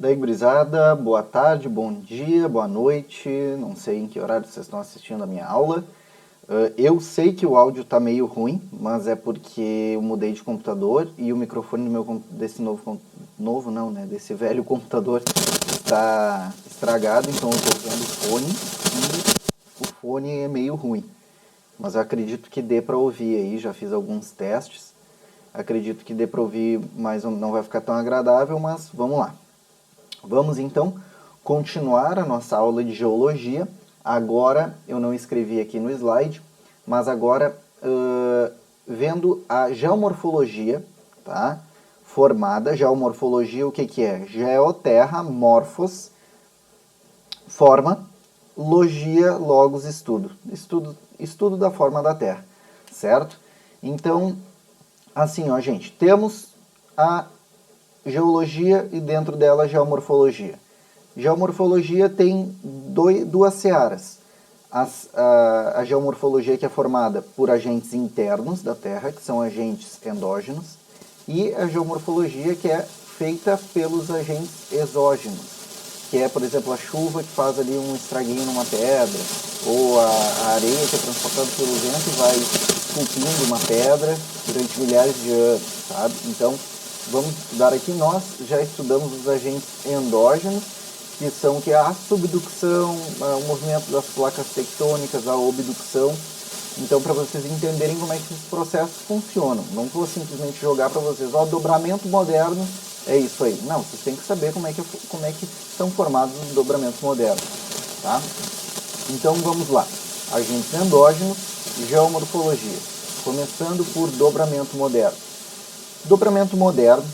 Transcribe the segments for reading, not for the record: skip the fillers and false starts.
Daí, gurizada, boa tarde, bom dia, boa noite, não sei em que horário vocês estão assistindo a minha aula. Eu sei que o áudio tá meio ruim, mas é porque eu mudei de computador e o microfone do meu, desse desse velho computador está estragado, então eu estou usando o fone e o fone é meio ruim. Mas eu acredito que dê para ouvir aí, já fiz alguns testes, acredito que dê para ouvir, mas não vai ficar tão agradável, mas vamos lá. Vamos então continuar a nossa aula de geologia. Agora, eu não escrevi aqui no slide, mas agora vendo a geomorfologia, tá? Formada, geomorfologia o que é? Geoterra, morfos, forma, logia, logos, estudo. Estudo da forma da Terra, certo? Então, assim, ó, gente, temos a geologia e dentro dela a geomorfologia. Geomorfologia tem duas searas. A geomorfologia que é formada por agentes internos da Terra, que são agentes endógenos, e a geomorfologia que é feita pelos agentes exógenos, que é, por exemplo, a chuva que faz ali um estraguinho numa pedra, ou a areia que é transportada pelo vento e vai esculpindo uma pedra durante milhares de anos, sabe? Então, vamos estudar aqui, nós já estudamos os agentes endógenos, que são a subducção, o movimento das placas tectônicas, a obducção. Então, para vocês entenderem como é que esses processos funcionam. Não vou simplesmente jogar para vocês, dobramento moderno, é isso aí. Não, vocês têm que saber como é que são formados os dobramentos modernos. Tá? Então, vamos lá. Agentes endógenos, geomorfologia. Começando por dobramento moderno. Dobramento moderno,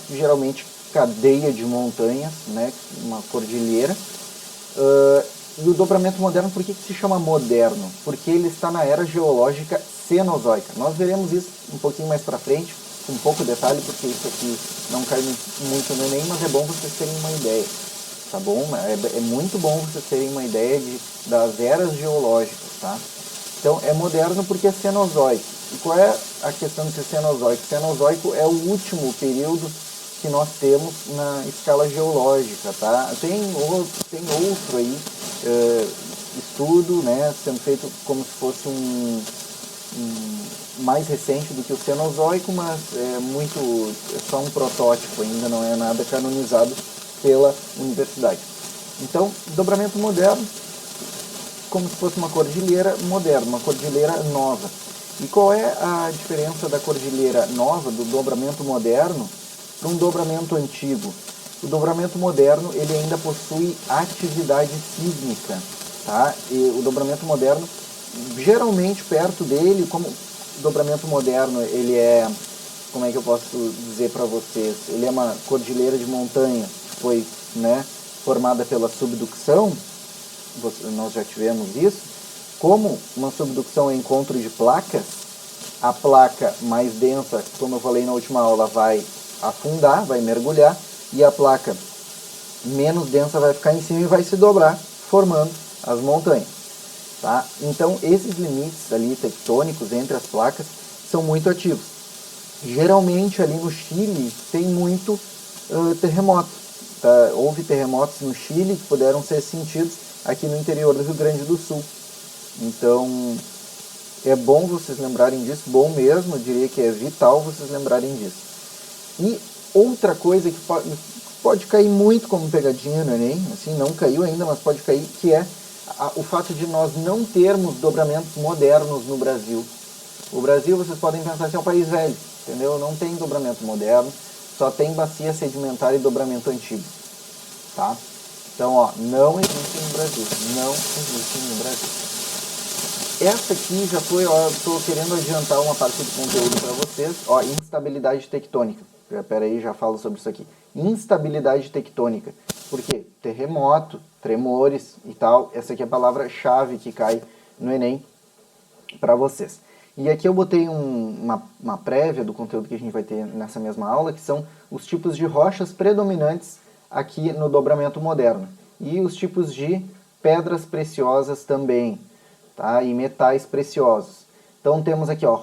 geralmente cadeia de montanhas, né, uma cordilheira. E o dobramento moderno, por que se chama moderno? Porque ele está na era geológica cenozoica. Nós veremos isso um pouquinho mais para frente, com pouco detalhe, porque isso aqui não cai muito no Enem, mas é bom vocês terem uma ideia. Tá bom? É muito bom vocês terem uma ideia das eras geológicas, tá? Então, é moderno porque é cenozoico. E qual é a questão de ser cenozoico? Cenozoico é o último período que nós temos na escala geológica, tá? Tem outro aí, estudo, né, sendo feito como se fosse mais recente do que o Cenozoico, mas é só um protótipo, ainda não é nada canonizado pela universidade. Então, dobramento moderno, como se fosse uma cordilheira moderna, uma cordilheira nova. E qual é a diferença da cordilheira nova, do dobramento moderno, para um dobramento antigo? O dobramento moderno ele ainda possui atividade sísmica, tá? E o dobramento moderno, geralmente perto dele, como o dobramento moderno ele é, como é que eu posso dizer para vocês? Ele é uma cordilheira de montanha que foi, né, formada pela subducção. Nós já tivemos isso. Como uma subducção é encontro de placas, a placa mais densa, como eu falei na última aula, vai afundar, vai mergulhar, e a placa menos densa vai ficar em cima e vai se dobrar, formando as montanhas. Tá? Então, esses limites ali tectônicos entre as placas são muito ativos. Geralmente, ali no Chile, tem muito terremoto. Tá? Houve terremotos no Chile que puderam ser sentidos aqui no interior do Rio Grande do Sul. Então, é bom vocês lembrarem disso, bom mesmo, eu diria que é vital vocês lembrarem disso. E outra coisa que pode cair muito como pegadinha no Enem, assim, não caiu ainda, mas pode cair, que é o fato de nós não termos dobramentos modernos no Brasil. O Brasil, vocês podem pensar assim, é um país velho, entendeu? Não tem dobramento moderno, só tem bacia sedimentar e dobramento antigo, tá? Então, ó, não existem no Brasil, não existem no Brasil. Essa aqui já foi, ó, eu estou querendo adiantar uma parte do conteúdo para vocês, ó, instabilidade tectônica. Pera aí, já falo sobre isso aqui. Instabilidade tectônica. Por quê? Terremoto, tremores e tal. Essa aqui é a palavra-chave que cai no Enem para vocês. E aqui eu botei uma prévia do conteúdo que a gente vai ter nessa mesma aula, que são os tipos de rochas predominantes aqui no dobramento moderno. E os tipos de pedras preciosas também, tá? E metais preciosos. Então temos aqui, ó,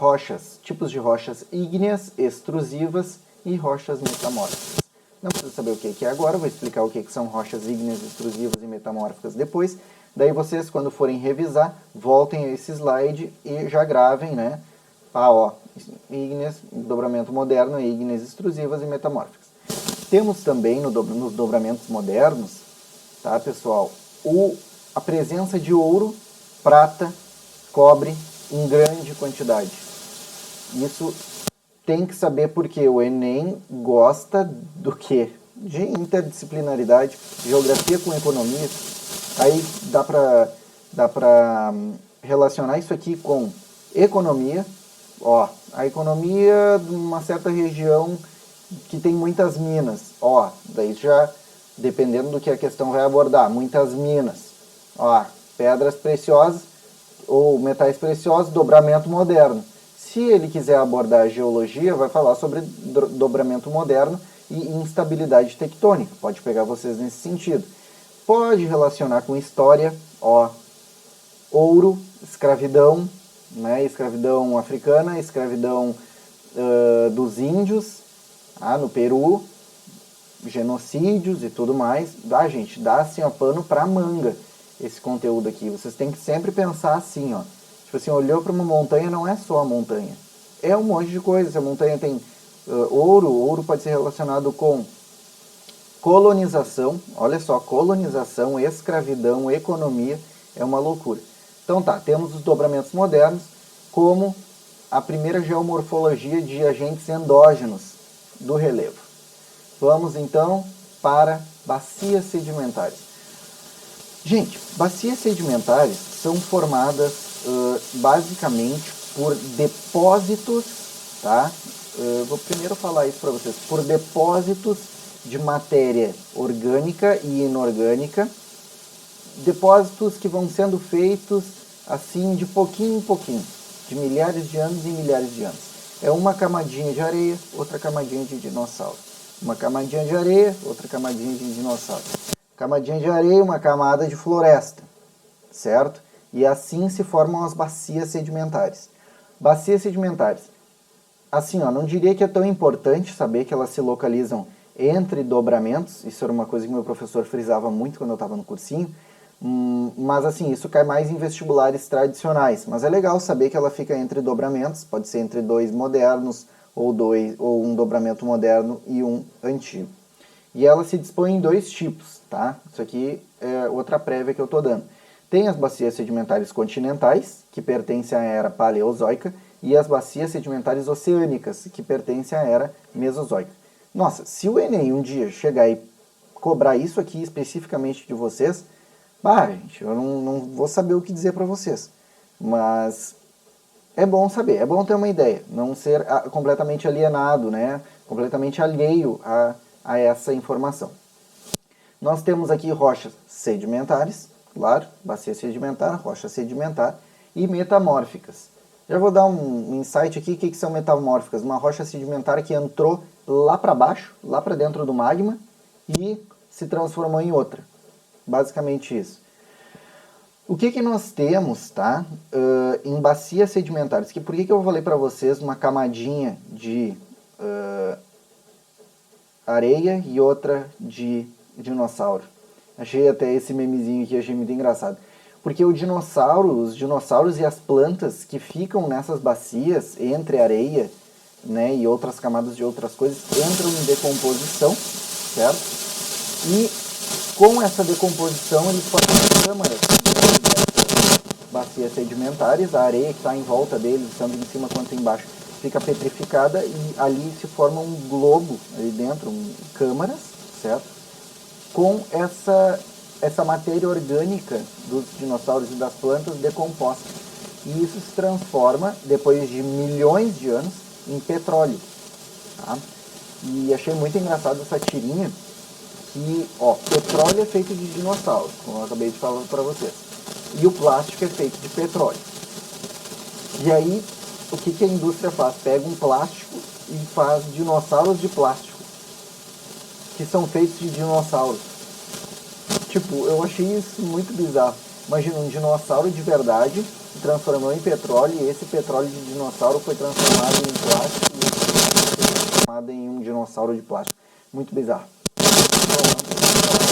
tipos de rochas ígneas, extrusivas e rochas metamórficas. Não precisa saber o que é agora, vou explicar o que são rochas ígneas, extrusivas e metamórficas depois. Daí vocês, quando forem revisar, voltem a esse slide e já gravem, né? Ígneas, dobramento moderno, ígneas extrusivas e metamórficas. Temos também nos dobramentos modernos, tá, pessoal, a presença de ouro, prata, cobre em grande quantidade. Isso tem que saber porque o Enem gosta do quê? De interdisciplinaridade, geografia com economia. Aí dá para relacionar isso aqui com economia. A economia de uma certa região que tem muitas minas. Daí já, dependendo do que a questão vai abordar, muitas minas. Pedras preciosas ou metais preciosos, dobramento moderno. Se ele quiser abordar a geologia, vai falar sobre dobramento moderno e instabilidade tectônica. Pode pegar vocês nesse sentido. Pode relacionar com história, ouro, escravidão, né? Escravidão africana, escravidão dos índios, no Peru, genocídios e tudo mais. Gente, dá assim, pano pra manga esse conteúdo aqui. Vocês têm que sempre pensar assim, Tipo assim, olhou para uma montanha, não é só a montanha. É um monte de coisa. Se a montanha tem ouro pode ser relacionado com colonização. Olha só, colonização, escravidão, economia, é uma loucura. Então temos os dobramentos modernos como a primeira geomorfologia de agentes endógenos do relevo. Vamos então para bacias sedimentares. Gente, bacias sedimentares são formadas basicamente por depósitos, tá? Vou primeiro falar isso para vocês, por depósitos de matéria orgânica e inorgânica, depósitos que vão sendo feitos assim de pouquinho em pouquinho, de milhares de anos em milhares de anos. É uma camadinha de areia, outra camadinha de dinossauro. Uma camadinha de areia, outra camadinha de dinossauro. Camadinha de areia, uma camada de floresta, certo? E assim se formam as bacias sedimentares. Bacias sedimentares. Assim, não diria que é tão importante saber que elas se localizam entre dobramentos. Isso era uma coisa que meu professor frisava muito quando eu estava no cursinho. Mas assim, isso cai mais em vestibulares tradicionais. Mas é legal saber que ela fica entre dobramentos. Pode ser entre dois modernos ou um dobramento moderno e um antigo. E ela se dispõe em dois tipos, tá? Isso aqui é outra prévia que eu estou dando. Tem as bacias sedimentares continentais, que pertencem à era paleozoica, e as bacias sedimentares oceânicas, que pertencem à era mesozoica. Nossa, se o Enem um dia chegar e cobrar isso aqui especificamente de vocês, gente, eu não vou saber o que dizer para vocês. Mas é bom saber, é bom ter uma ideia, não ser completamente alienado, né? Completamente alheio a essa informação. Nós temos aqui rochas sedimentares, claro, bacia sedimentar, rocha sedimentar, e metamórficas. Já vou dar um insight aqui, o que são metamórficas? Uma rocha sedimentar que entrou lá para baixo, lá para dentro do magma, e se transformou em outra. Basicamente isso. O que nós temos, tá, em bacias sedimentares? Por que eu falei para vocês uma camadinha de areia e outra de dinossauro? Achei até esse memezinho aqui, achei muito engraçado. Porque os dinossauros e as plantas que ficam nessas bacias, entre areia, né, e outras camadas de outras coisas, entram em decomposição, certo? E com essa decomposição eles formam câmaras dessas bacias sedimentares, a areia que está em volta deles, tanto em cima quanto embaixo, fica petrificada e ali se forma um globo ali dentro, câmaras, certo? Com essa matéria orgânica dos dinossauros e das plantas decomposta. E isso se transforma, depois de milhões de anos, em petróleo. Tá? E achei muito engraçado essa tirinha, que petróleo é feito de dinossauros, como eu acabei de falar para vocês. E o plástico é feito de petróleo. E aí, o que a indústria faz? Pega um plástico e faz dinossauros de plástico, que são feitos de dinossauros. Tipo, eu achei isso muito bizarro. Imagina, um dinossauro de verdade se transformou em petróleo, e esse petróleo de dinossauro foi transformado em plástico e foi transformado em um dinossauro de plástico. muito bizarro.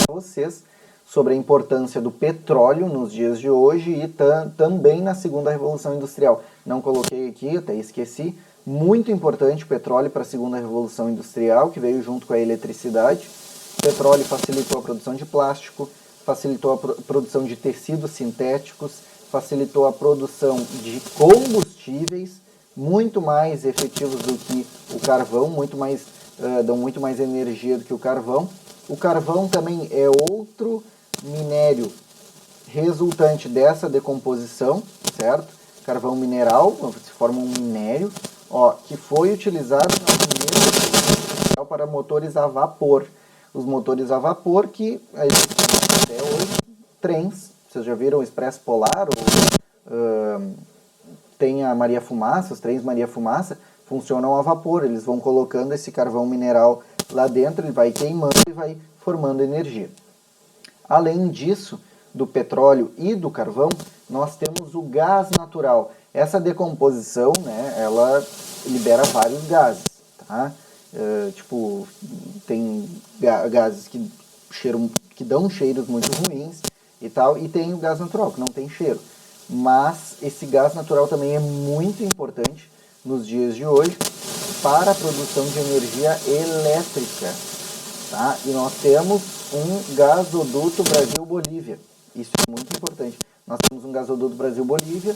Então, vocês sobre a importância do petróleo nos dias de hoje e também na segunda revolução industrial. Não coloquei aqui, até esqueci. Muito importante o petróleo para a segunda revolução industrial, que veio junto com a eletricidade. O petróleo facilitou a produção de plástico, facilitou a produção de tecidos sintéticos, facilitou a produção de combustíveis, muito mais efetivos do que o carvão, dão muito mais energia do que o carvão. O carvão também é outro minério resultante dessa decomposição, certo? Carvão mineral, se forma um minério, que foi utilizado na primeira para motores a vapor. Os motores a vapor que existem até hoje, trens, vocês já viram o Expresso Polar, tem a Maria Fumaça, os trens Maria Fumaça, funcionam a vapor, eles vão colocando esse carvão mineral lá dentro, ele vai queimando e vai formando energia. Além disso, do petróleo e do carvão, nós temos o gás natural. Essa decomposição, né, ela libera vários gases, tá? Tem gases que dão cheiros muito ruins e tal, e tem o gás natural, que não tem cheiro. Mas esse gás natural também é muito importante nos dias de hoje para a produção de energia elétrica, tá? E nós temos um gasoduto Brasil-Bolívia. Isso é muito importante. Nós temos um gasoduto Brasil-Bolívia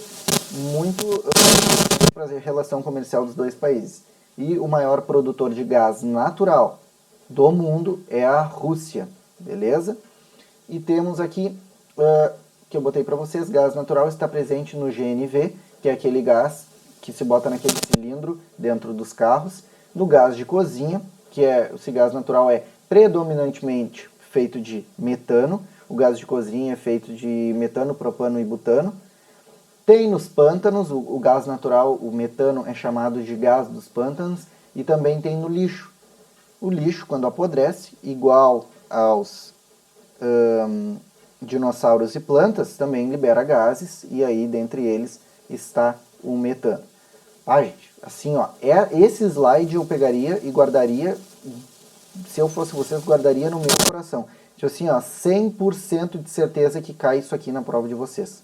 muito para a relação comercial dos dois países. E o maior produtor de gás natural do mundo é a Rússia, beleza? E temos aqui, que eu botei para vocês, gás natural está presente no GNV, que é aquele gás que se bota naquele cilindro dentro dos carros. No gás de cozinha, esse gás natural é predominantemente feito de metano. O gás de cozinha é feito de metano, propano e butano. Tem nos pântanos, o gás natural, o metano é chamado de gás dos pântanos. E também tem no lixo. O lixo, quando apodrece, igual aos dinossauros e plantas, também libera gases. E aí, dentre eles, está o metano. Gente, assim, esse slide eu pegaria e guardaria, se eu fosse vocês, guardaria no meu coração. Tipo assim, 100% de certeza que cai isso aqui na prova de vocês.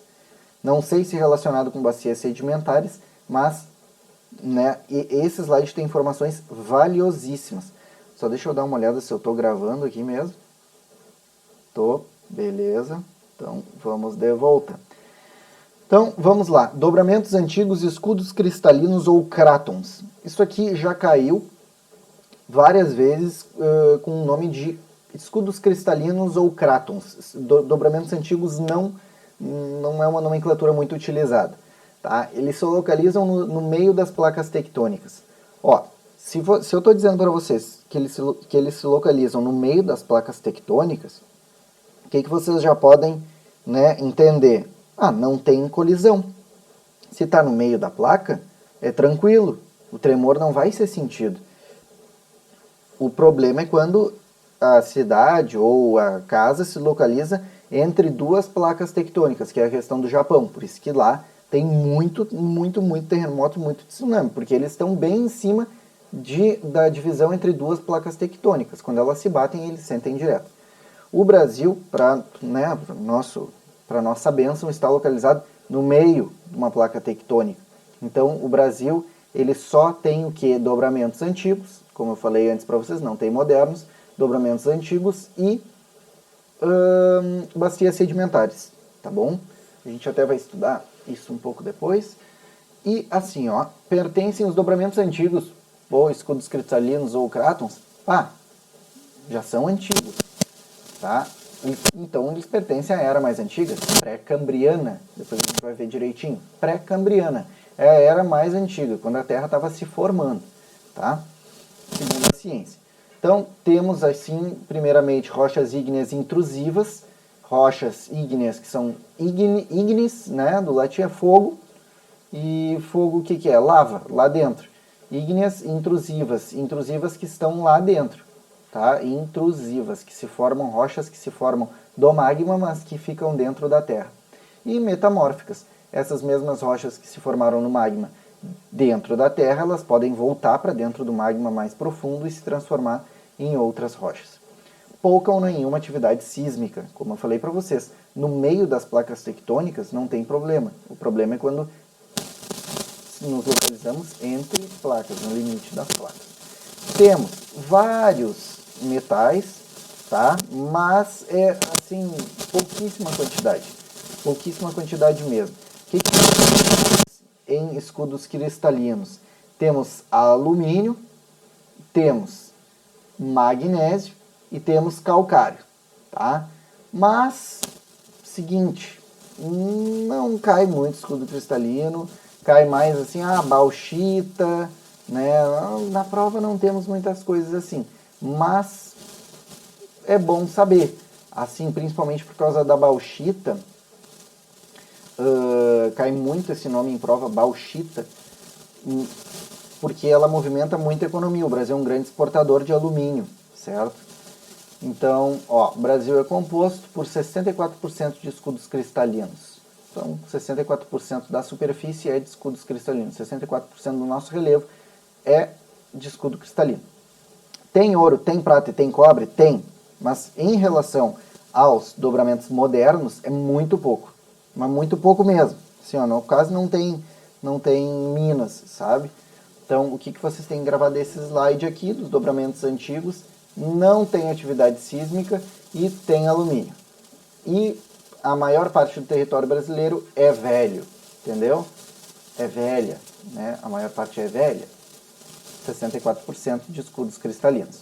Não sei se relacionado com bacias sedimentares, mas, né, esse slide tem informações valiosíssimas. Só deixa eu dar uma olhada se eu estou gravando aqui mesmo. Tô, beleza. Então, vamos de volta. Então, vamos lá. Dobramentos antigos, escudos cristalinos ou crátons. Isso aqui já caiu várias vezes com o nome de escudos cristalinos ou crátons. Dobramentos antigos não é uma nomenclatura muito utilizada. Tá? Eles se localizam no meio das placas tectônicas. Se eu estou dizendo para vocês que eles se localizam no meio das placas tectônicas, o que vocês já podem, né, entender? Não tem colisão. Se está no meio da placa, é tranquilo. O tremor não vai ser sentido. O problema é quando a cidade ou a casa se localiza entre duas placas tectônicas, que é a questão do Japão. Por isso que lá tem muito terremoto, muito tsunami, porque eles estão bem em cima da divisão entre duas placas tectônicas. Quando elas se batem, eles sentem direto. O Brasil, para nossa bênção, está localizado no meio de uma placa tectônica. Então, o Brasil, ele só tem o quê? Dobramentos antigos, como eu falei antes para vocês, não tem modernos, dobramentos antigos e bacias sedimentares, tá bom? A gente até vai estudar isso um pouco depois. E assim, pertencem os dobramentos antigos, ou escudos cristalinos ou crátons, já são antigos, tá? Então, eles pertencem à era mais antiga, pré-cambriana. Depois a gente vai ver direitinho. Pré-cambriana é a era mais antiga, quando a Terra estava se formando, tá? Segundo a ciência. Então, temos assim, primeiramente, rochas ígneas intrusivas. Rochas ígneas que são ígneas, né? Do latim é fogo. E fogo, o que é? Lava, lá dentro. Ígneas intrusivas. Intrusivas que estão lá dentro. Tá? Intrusivas, que se formam, rochas que se formam do magma, mas que ficam dentro da Terra. E metamórficas, essas mesmas rochas que se formaram no magma dentro da Terra, elas podem voltar para dentro do magma mais profundo e se transformar em outras rochas. Pouca ou nenhuma atividade sísmica, como eu falei para vocês. No meio das placas tectônicas não tem problema. O problema é quando nos localizamos entre placas, no limite das placas. Temos vários metais, tá? Mas é assim, pouquíssima quantidade mesmo. O que temos em escudos cristalinos? Temos alumínio, temos magnésio e temos calcário, tá? Mas, seguinte, não cai muito escudo cristalino, cai mais assim, bauxita, né? Na prova não temos muitas coisas assim, mas é bom saber, assim, principalmente por causa da bauxita, cai muito esse nome em prova, bauxita, porque ela movimenta muita economia. O Brasil é um grande exportador de alumínio, certo? Então, o Brasil é composto por 64% de escudos cristalinos. Então, 64% da superfície é de escudos cristalinos. 64% do nosso relevo é de escudo cristalino. Tem ouro, tem prata e tem cobre? Tem. Mas em relação aos dobramentos modernos, é muito pouco. Mas muito pouco mesmo. Assim, no caso não tem minas, sabe? Então, o que vocês têm que gravar desse slide aqui, dos dobramentos antigos? Não tem atividade sísmica e tem alumínio. E a maior parte do território brasileiro é velho, entendeu? É velha, né? A maior parte é velha. 64% de escudos cristalinos.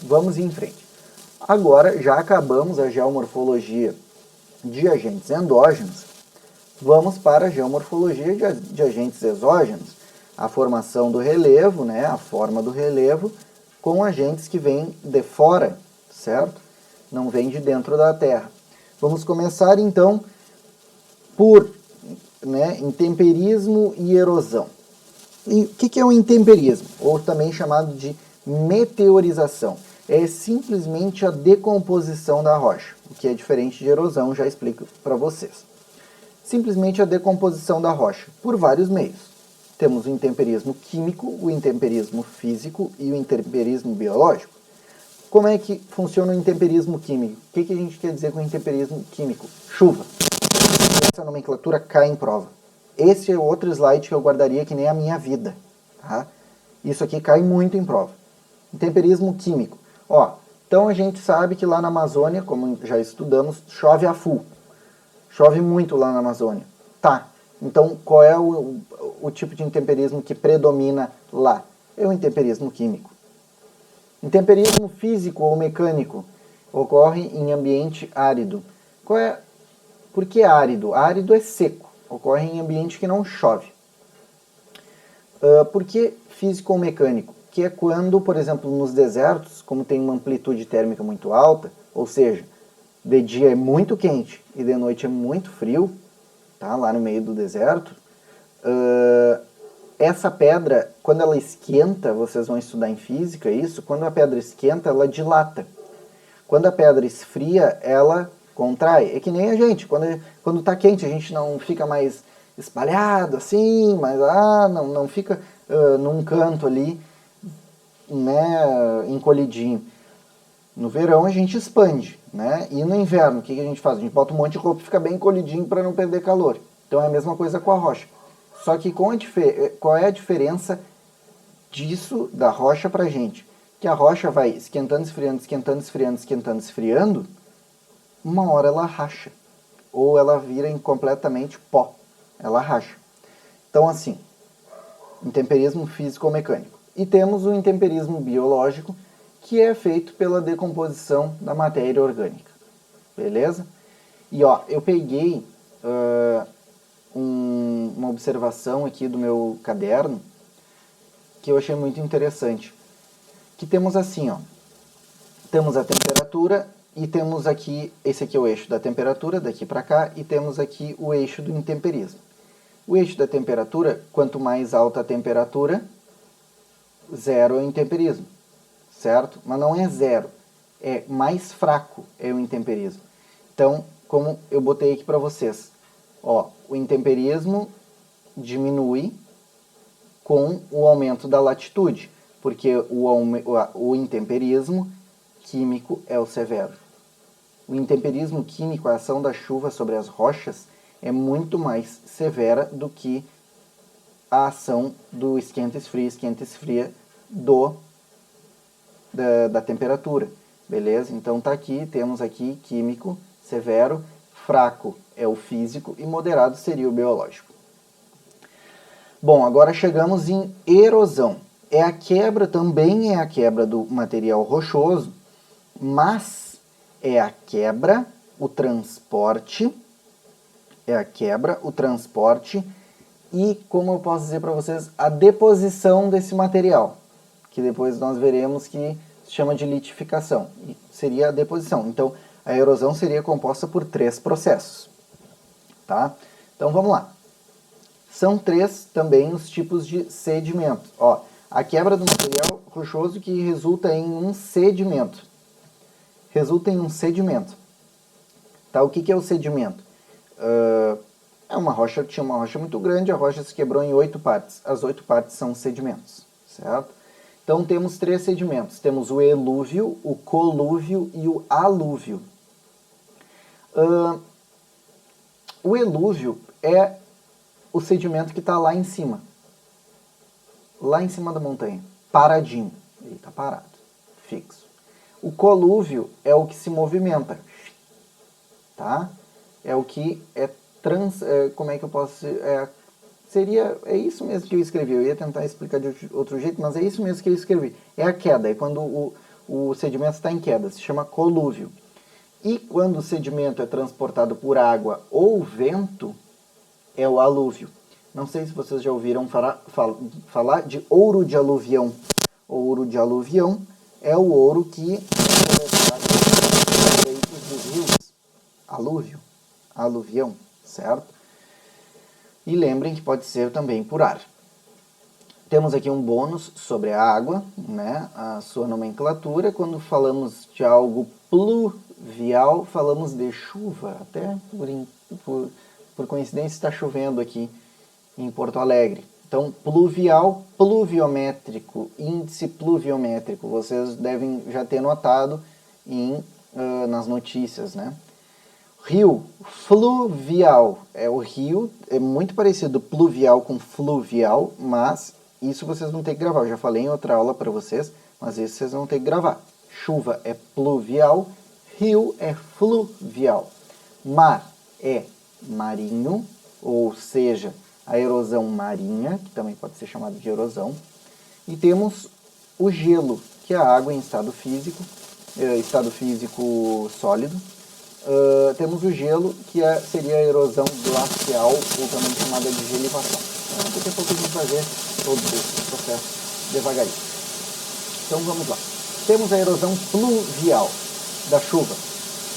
Vamos em frente. Agora, já acabamos a geomorfologia de agentes endógenos, vamos para a geomorfologia de agentes exógenos. A formação do relevo, né? A forma do relevo, com agentes que vêm de fora, certo? Não vêm de dentro da Terra. Vamos começar, então, por intemperismo e erosão. E o que é o intemperismo? Ou também chamado de meteorização. É simplesmente a decomposição da rocha, o que é diferente de erosão, já explico para vocês. Simplesmente a decomposição da rocha, por vários meios. Temos o intemperismo químico, o intemperismo físico e o intemperismo biológico. Como é que funciona o intemperismo químico? O que a gente quer dizer com intemperismo químico? Chuva. Essa nomenclatura cai em prova. Esse é outro slide que eu guardaria que nem a minha vida. Tá? Isso aqui cai muito em prova. Intemperismo químico. Então a gente sabe que lá na Amazônia, como já estudamos, chove a full. Chove muito lá na Amazônia. Tá. Então, qual é o tipo de intemperismo que predomina lá? É o intemperismo químico. Intemperismo físico ou mecânico ocorre em ambiente árido. Por que árido? Árido é seco. Ocorre em ambiente que não chove. Por que físico ou mecânico? Que é quando, por exemplo, nos desertos, como tem uma amplitude térmica muito alta, ou seja, de dia é muito quente e de noite é muito frio, tá? Lá no meio do deserto, essa pedra, quando ela esquenta, vocês vão estudar em física isso, quando a pedra esquenta, ela dilata. Quando a pedra esfria, ela contrai. É que nem a gente, quando está quente, a gente não fica mais espalhado assim, mas não fica num canto ali, né, encolhidinho. No verão a gente expande, né? E no inverno, o que a gente faz? A gente bota um monte de roupa e fica bem encolhidinho para não perder calor. Então é a mesma coisa com a rocha. Só que qual é a diferença disso da rocha para a gente? Que a rocha vai esquentando, esfriando, esquentando, esfriando, esquentando, esfriando, uma hora ela racha. Ou ela vira completamente pó. Ela racha. Então assim, intemperismo físico ou mecânico. E temos o intemperismo biológico, que é feito pela decomposição da matéria orgânica. Beleza? E eu peguei uma observação aqui do meu caderno que eu achei muito interessante. Que temos assim, temos a temperatura e temos aqui, esse aqui é o eixo da temperatura, daqui para cá, e temos aqui o eixo do intemperismo. O eixo da temperatura, quanto mais alta a temperatura, zero é o intemperismo, certo? Mas não é zero, é mais fraco é o intemperismo. Então, como eu botei aqui para vocês, o intemperismo diminui com o aumento da latitude. porque o intemperismo químico é o severo. O intemperismo químico, a ação da chuva sobre as rochas, é muito mais severa do que a ação do esquenta-esfria da temperatura. Beleza? Então tá aqui, temos aqui químico, severo, fraco é o físico e moderado seria o biológico. Bom, agora chegamos em erosão. Também é a quebra do material rochoso, mas é a quebra, o transporte, e, como eu posso dizer para vocês, a deposição desse material, que depois nós veremos que se chama de litificação, e seria a deposição. Então, a erosão seria composta por 3 processos, tá? Então, vamos lá. São 3 também os tipos de sedimentos. Ó, a quebra do material rochoso que resulta em um sedimento. Tá? O que é o sedimento? Tinha uma rocha muito grande, a rocha se quebrou em 8 partes. As 8 partes são sedimentos, certo? Então temos 3 sedimentos. Temos o elúvio, o colúvio e o alúvio. O elúvio é o sedimento que está lá em cima da montanha, paradinho. Ele está parado, fixo. O colúvio é o que se movimenta, tá? É o que é como é que eu posso... É isso mesmo que eu escrevi. Eu ia tentar explicar de outro jeito, mas é isso mesmo que eu escrevi. É a queda, é quando o sedimento está em queda, se chama colúvio. E quando o sedimento é transportado por água ou vento, é o alúvio. Não sei se vocês já ouviram falar de ouro de aluvião. O ouro de aluvião é o ouro que é dos rios. Aluvião, certo? E lembrem que pode ser também por ar. Temos aqui um bônus sobre a água, né? A sua nomenclatura. Quando falamos de algo pluvial, falamos de chuva. Até por coincidência está chovendo aqui em Porto Alegre. Então, pluvial, pluviométrico, índice pluviométrico, vocês devem já ter notado nas notícias, né? Rio, fluvial, o rio, é muito parecido pluvial com fluvial, mas isso vocês vão ter que gravar. Eu já falei em outra aula para vocês, mas isso vocês vão ter que gravar. Chuva é pluvial, rio é fluvial. Mar é marinho, ou seja, a erosão marinha, que também pode ser chamada de erosão. E temos o gelo, que é a água em estado físico sólido. Temos o gelo, que seria a erosão glacial, ou também chamada de gelivação. Daqui a pouco a gente vai ver todos esses processos devagarinho. Então vamos lá. Temos a erosão pluvial da chuva.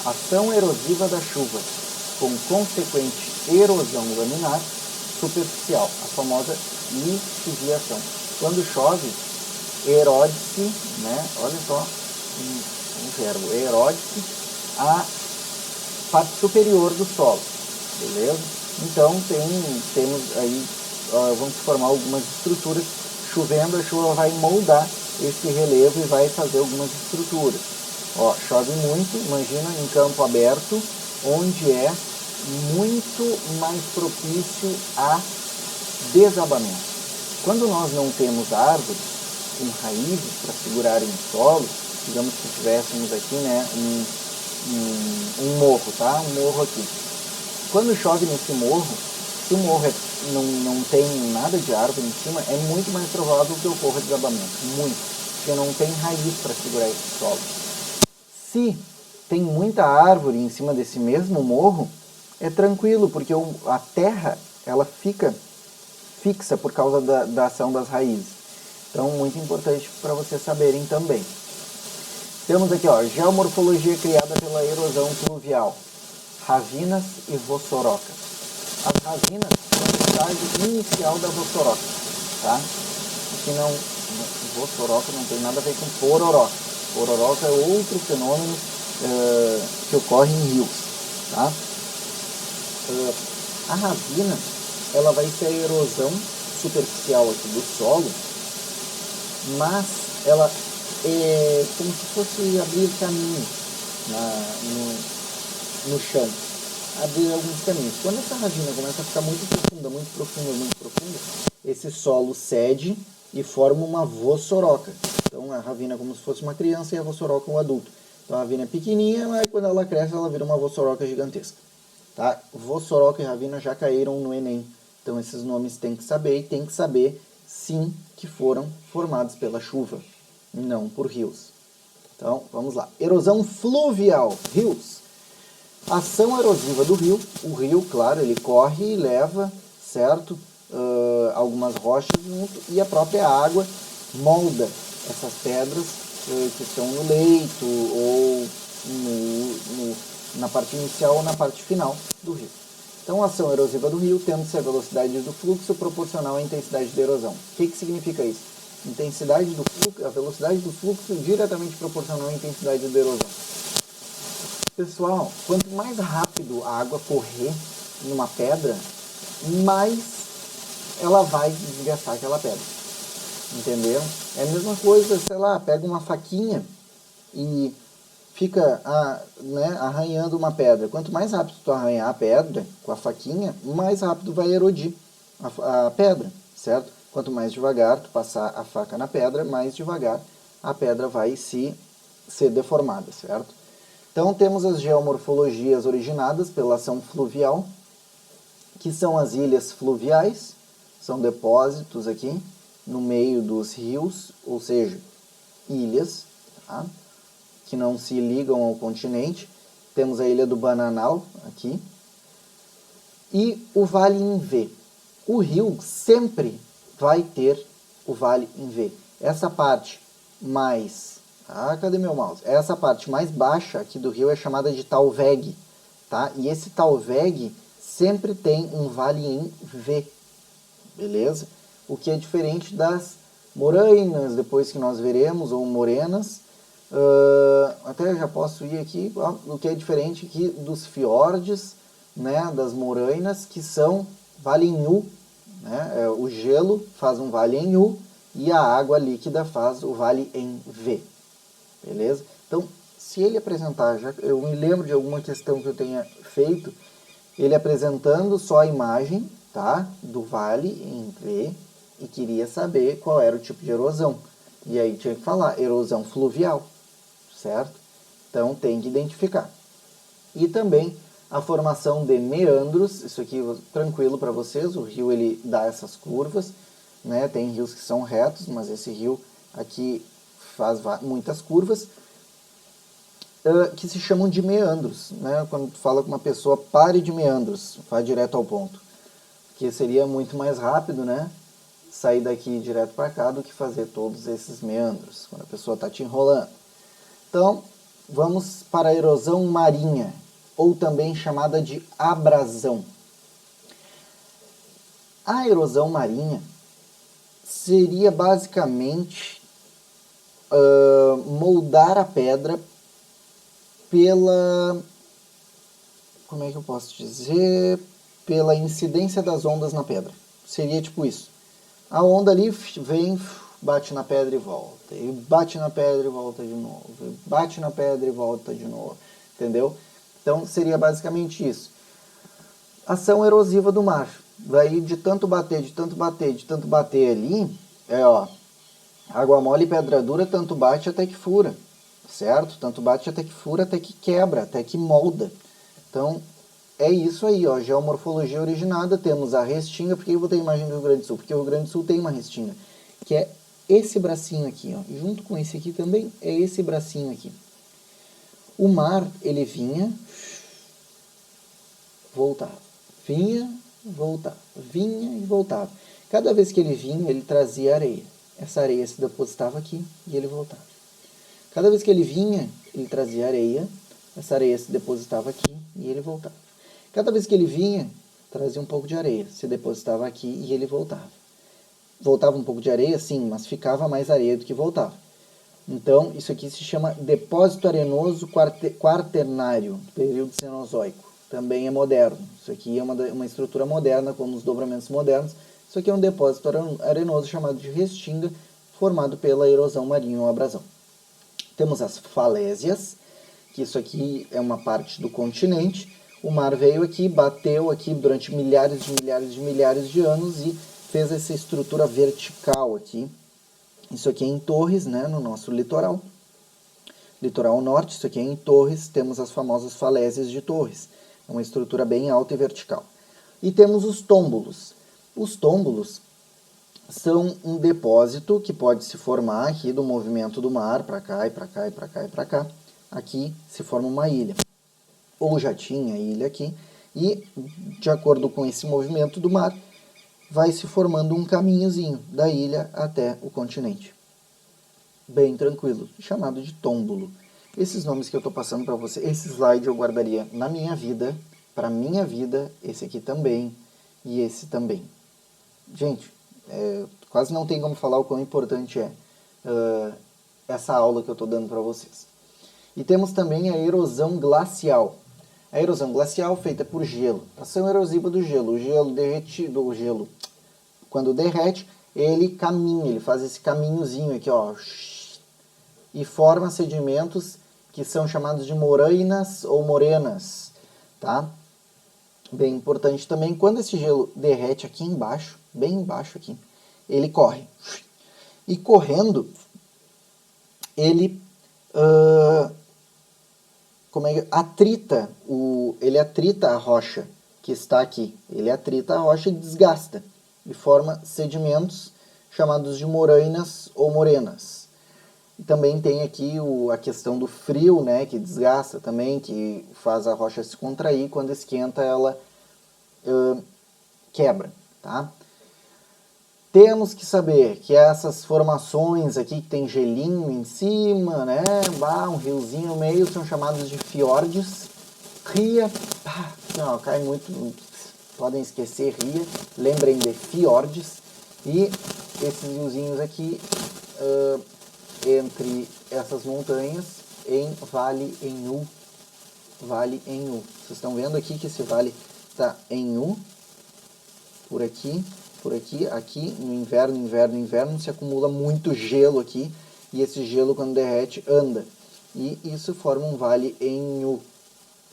Ação erosiva da chuva, com consequente erosão laminar superficial, a famosa lixiviação. Quando chove, erode-se, né? Olha só um verbo, erode-se a parte superior do solo, beleza? Então temos aí, vamos formar algumas estruturas. Chovendo, a chuva vai moldar esse relevo e vai fazer algumas estruturas. Ó, chove muito, imagina em campo aberto, onde é muito mais propício a desabamento. Quando nós não temos árvores com raízes para segurarem o solo, digamos que tivéssemos aqui, né, um morro, tá? Um morro aqui. Quando chove nesse morro, se o morro não tem nada de árvore em cima, é muito mais provável que ocorra desabamento. Muito. Porque não tem raiz para segurar esse solo. Se tem muita árvore em cima desse mesmo morro, é tranquilo, porque a terra ela fica fixa por causa da ação das raízes. Então, muito importante para vocês saberem também. Temos aqui, ó, geomorfologia criada pela erosão pluvial. Ravinas e vossorocas. As ravinas são o estágio inicial da vossoroca, tá? Aqui vossoroca não tem nada a ver com pororoca. Pororoca é outro fenômeno que ocorre em rios, tá? A ravina, ela vai ser a erosão superficial aqui do solo, mas ela é como se fosse abrir caminho no chão, abrir alguns caminhos. Quando essa ravina começa a ficar muito profunda, muito profunda, muito profunda, esse solo cede e forma uma vossoroca. Então a ravina é como se fosse uma criança e a vossoroca um adulto. Então a ravina é pequenininha, mas quando ela cresce ela vira uma vossoroca gigantesca. Tá? Vossoroca e ravina já caíram no Enem. Então esses nomes tem que saber, e tem que saber sim que foram formados pela chuva, não por rios. Então vamos lá. Erosão fluvial, rios. Ação erosiva do rio. O rio, claro, ele corre e leva, certo? Algumas rochas junto, e a própria água molda essas pedras que estão no leito ou na parte inicial ou na parte final do rio. Então, a ação erosiva do rio tendo-se a velocidade do fluxo proporcional à intensidade da erosão. O que significa isso? Intensidade do fluxo, a velocidade do fluxo diretamente proporcional à intensidade da erosão. Pessoal, quanto mais rápido a água correr numa pedra, mais ela vai desgastar aquela pedra. Entenderam? É a mesma coisa, sei lá, pega uma faquinha e fica arranhando uma pedra. Quanto mais rápido tu arranhar a pedra com a faquinha, mais rápido vai erodir a pedra, certo? Quanto mais devagar tu passar a faca na pedra, mais devagar a pedra vai ser deformada, certo? Então temos as geomorfologias originadas pela ação fluvial, que são as ilhas fluviais, são depósitos aqui no meio dos rios, ou seja, ilhas, tá? Que não se ligam ao continente. Temos a ilha do Bananal aqui. E o vale em V. O rio sempre vai ter o vale em V. Essa parte mais... cadê meu mouse? Essa parte mais baixa aqui do rio é chamada de talveg. Tá? E esse talveg sempre tem um vale em V. Beleza? O que é diferente das morainas, depois que nós veremos, ou morenas. Até já posso ir aqui, o que é diferente aqui dos fiordes, né, das morainas, que são vale em U, né, o gelo faz um vale em U e a água líquida faz o vale em V, beleza? Então, se ele apresentar, eu me lembro de alguma questão que eu tenha feito, ele apresentando só a imagem, tá, do vale em V e queria saber qual era o tipo de erosão. E aí tinha que falar erosão fluvial, certo? Então tem que identificar. E também a formação de meandros, isso aqui tranquilo para vocês, o rio ele dá essas curvas, né? Tem rios que são retos, mas esse rio aqui faz muitas curvas, que se chamam de meandros, né? Quando tu fala com uma pessoa, pare de meandros, vá direto ao ponto, que seria muito mais rápido, né? Sair daqui direto para cá do que fazer todos esses meandros, quando a pessoa está te enrolando. Então, vamos para a erosão marinha, ou também chamada de abrasão. A erosão marinha seria basicamente moldar a pedra pela... como é que eu posso dizer? Pela incidência das ondas na pedra. Seria tipo isso. A onda ali vem, bate na pedra e volta. E bate na pedra e volta de novo. E bate na pedra e volta de novo. Entendeu? Então seria basicamente isso. Ação erosiva do mar. Daí de tanto bater, de tanto bater, de tanto bater ali, água mole e pedra dura, tanto bate até que fura. Certo? Tanto bate até que fura, até que quebra, até que molda. Então, é isso aí, ó, geomorfologia originada, temos a restinga. Por que eu botei a imagem do Rio Grande do Sul? Porque o Rio Grande do Sul tem uma restinga, que é esse bracinho aqui, ó, junto com esse aqui também, é esse bracinho aqui. O mar, ele vinha, voltava, vinha, voltava, vinha e voltava. Cada vez que ele vinha, ele trazia areia. Essa areia se depositava aqui e ele voltava. Cada vez que ele vinha, ele trazia areia, essa areia se depositava aqui e ele voltava. Cada vez que ele vinha, trazia um pouco de areia, se depositava aqui e ele voltava. Voltava um pouco de areia, sim, mas ficava mais areia do que voltava. Então, isso aqui se chama depósito arenoso quaternário, período cenozoico. Também é moderno. Isso aqui é uma estrutura moderna, como os dobramentos modernos. Isso aqui é um depósito arenoso chamado de restinga, formado pela erosão marinha ou abrasão. Temos as falésias, que isso aqui é uma parte do continente. O mar veio aqui, bateu aqui durante milhares de anos e fez essa estrutura vertical aqui. Isso aqui é em Torres, né, no nosso litoral. Litoral norte, isso aqui é em Torres, temos as famosas falésias de Torres. É uma estrutura bem alta e vertical. E temos os tômbulos. Os tômbulos são um depósito que pode se formar aqui do movimento do mar, para cá e para cá e para cá e para cá. Aqui se forma uma ilha. Ou já tinha ilha aqui. E, de acordo com esse movimento do mar, vai se formando um caminhozinho da ilha até o continente. Bem tranquilo, chamado de tômbulo. Esses nomes que eu estou passando para você, esse slide eu guardaria na minha vida, para minha vida, esse aqui também e esse também. Gente, quase não tem como falar o quão importante é essa aula que eu estou dando para vocês. E temos também a erosão glacial. A erosão glacial feita por gelo, ação erosiva do gelo. O gelo derretido, o gelo, quando derrete, ele caminha, ele faz esse caminhozinho aqui, ó, e forma sedimentos que são chamados de moranas ou morenas, tá? Bem importante também, quando esse gelo derrete aqui embaixo, bem embaixo aqui, ele corre. E correndo, ele ele atrita a rocha que está aqui. Ele atrita a rocha e desgasta. E forma sedimentos chamados de moranas ou morenas. E também tem aqui a questão do frio, né, que desgasta também, que faz a rocha se contrair. Quando esquenta, ela quebra, tá? Temos que saber que essas formações aqui, que tem gelinho em cima, né, um riozinho no meio, são chamados de fiordes. Ria, não, cai muito, podem esquecer ria, lembrem de fiordes. E esses riozinhos aqui, entre essas montanhas, em Vale em U. Vale em U. Vocês estão vendo aqui que esse vale está em U, por aqui, aqui, no inverno, se acumula muito gelo aqui, e esse gelo, quando derrete, anda. E isso forma um vale em U,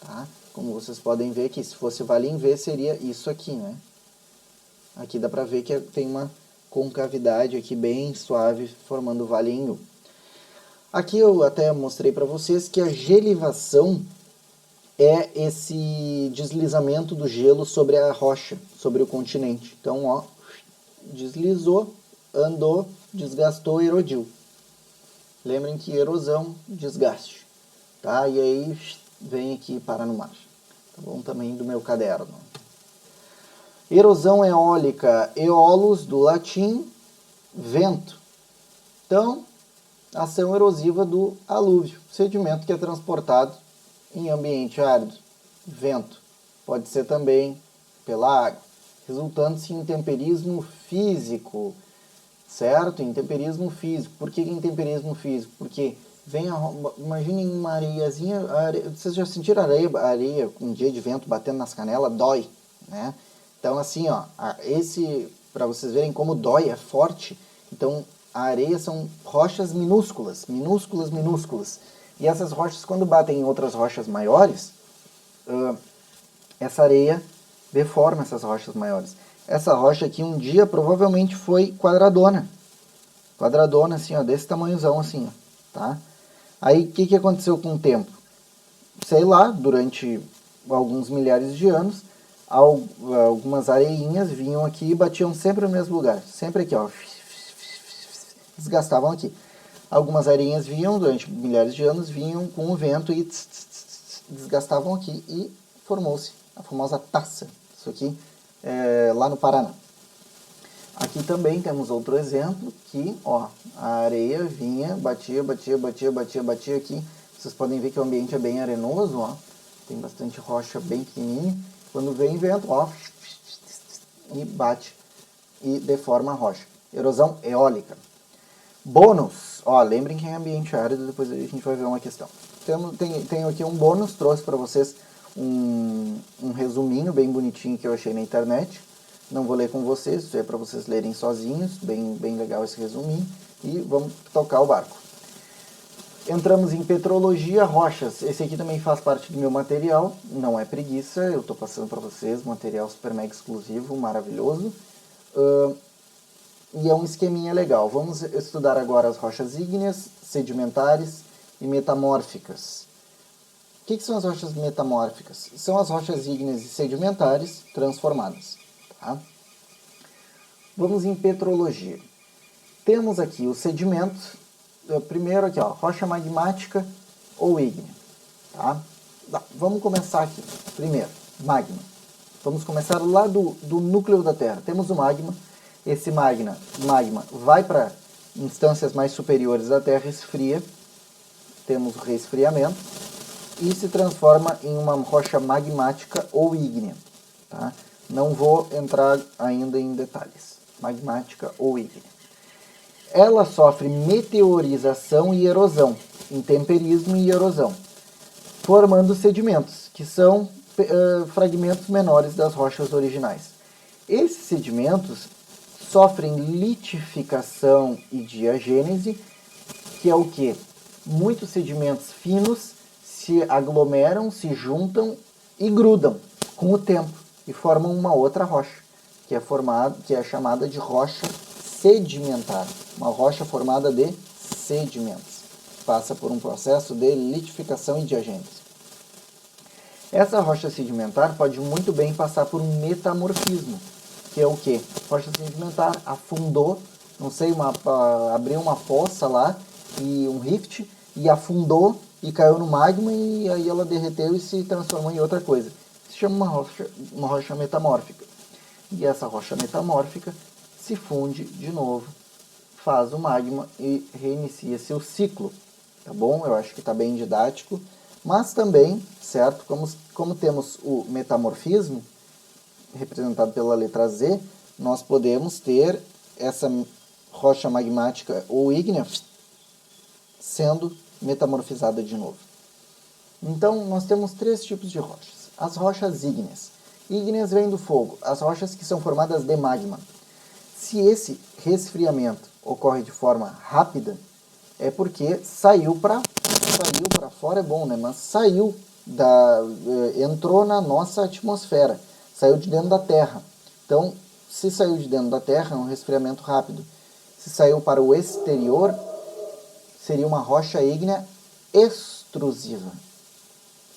tá? Como vocês podem ver aqui, se fosse vale em V, seria isso aqui, né? Aqui dá pra ver que tem uma concavidade aqui bem suave, formando vale em U. Aqui eu até mostrei para vocês que a gelivação é esse deslizamento do gelo sobre a rocha, sobre o continente. Então, ó, deslizou, andou, desgastou, erodiu. Lembrem que erosão, desgaste, tá? E aí vem aqui para no mar, tá bom? Também do meu caderno. Erosão eólica, eolos do latim, vento. Então, ação erosiva do alúvio, sedimento que é transportado em ambiente árido, vento. Pode ser também pela água, resultando-se em intemperismo físico, certo? Intemperismo físico. Por que intemperismo físico? Porque imaginem uma areiazinha, vocês já sentiram areia com um dia de vento batendo nas canelas? Dói, né? Então assim, ó, para vocês verem como dói, é forte. Então a areia são rochas minúsculas. E essas rochas, quando batem em outras rochas maiores, essa areia deforma essas rochas maiores. Essa rocha aqui um dia provavelmente foi quadradona. Quadradona assim, ó, desse tamanhozão assim, ó, tá? Aí o que aconteceu com o tempo? Sei lá, durante alguns milhares de anos, algumas areinhas vinham aqui e batiam sempre no mesmo lugar. Sempre aqui, ó. Desgastavam aqui. Algumas areinhas vinham, durante milhares de anos, vinham com o vento e desgastavam aqui e formou-se a famosa taça. Isso aqui lá no Paraná. Aqui também temos outro exemplo que, ó, a areia vinha, batia aqui. Vocês podem ver que o ambiente é bem arenoso, ó. Tem bastante rocha bem pequenininha. Quando vem vento, ó, e bate e deforma a rocha. Erosão eólica. Bônus, ó, lembrem que é ambiente árido, depois a gente vai ver uma questão. Tenho aqui um bônus, trouxe para vocês um resuminho bem bonitinho que eu achei na internet. Não vou ler com vocês, isso é para vocês lerem sozinhos, bem legal esse resuminho. e vamos tocar o barco. Entramos em petrologia, rochas. Esse aqui também faz parte do meu material, não é preguiça, eu estou passando para vocês, material super mega exclusivo, maravilhoso. E é um esqueminha legal. Vamos estudar agora as rochas ígneas, sedimentares e metamórficas. O que são as rochas metamórficas? São as rochas ígneas e sedimentares transformadas. Tá? Vamos em petrologia. Temos aqui os sedimentos. Primeiro aqui, ó, rocha magmática ou ígnea. Tá? Vamos começar aqui. Primeiro, magma. Vamos começar lá do núcleo da Terra. Temos o magma. Esse magma vai para instâncias mais superiores da Terra, esfria. Temos o resfriamento. E se transforma em uma rocha magmática ou ígnea. Tá? Não vou entrar ainda em detalhes. Magmática ou ígnea. Ela sofre meteorização e erosão, intemperismo e erosão, formando sedimentos, que são fragmentos menores das rochas originais. Esses sedimentos sofrem litificação e diagênese, que é o que? Muitos sedimentos finos se aglomeram, se juntam e grudam com o tempo e formam uma outra rocha, que é chamada de rocha sedimentar, uma rocha formada de sedimentos. Passa por um processo de litificação e diagênese. Essa rocha sedimentar pode muito bem passar por um metamorfismo, que é o que? Rocha sedimentar afundou, não sei, abriu uma poça lá, e um rift, e afundou, e caiu no magma, e aí ela derreteu e se transformou em outra coisa. Se chama uma rocha metamórfica. E essa rocha metamórfica se funde de novo, faz o magma e reinicia seu ciclo, tá bom? Eu acho que está bem didático, mas também, certo, como temos o metamorfismo, representado pela letra Z, nós podemos ter essa rocha magmática ou ígnea sendo metamorfizada de novo. Então, nós temos três tipos de rochas. As rochas ígneas. Ígneas vêm do fogo, as rochas que são formadas de magma. Se esse resfriamento ocorre de forma rápida, é porque saiu para fora, é bom, né? Mas entrou na nossa atmosfera, saiu de dentro da Terra. Então, se saiu de dentro da Terra, é um resfriamento rápido. Se saiu para o exterior, seria uma rocha ígnea extrusiva.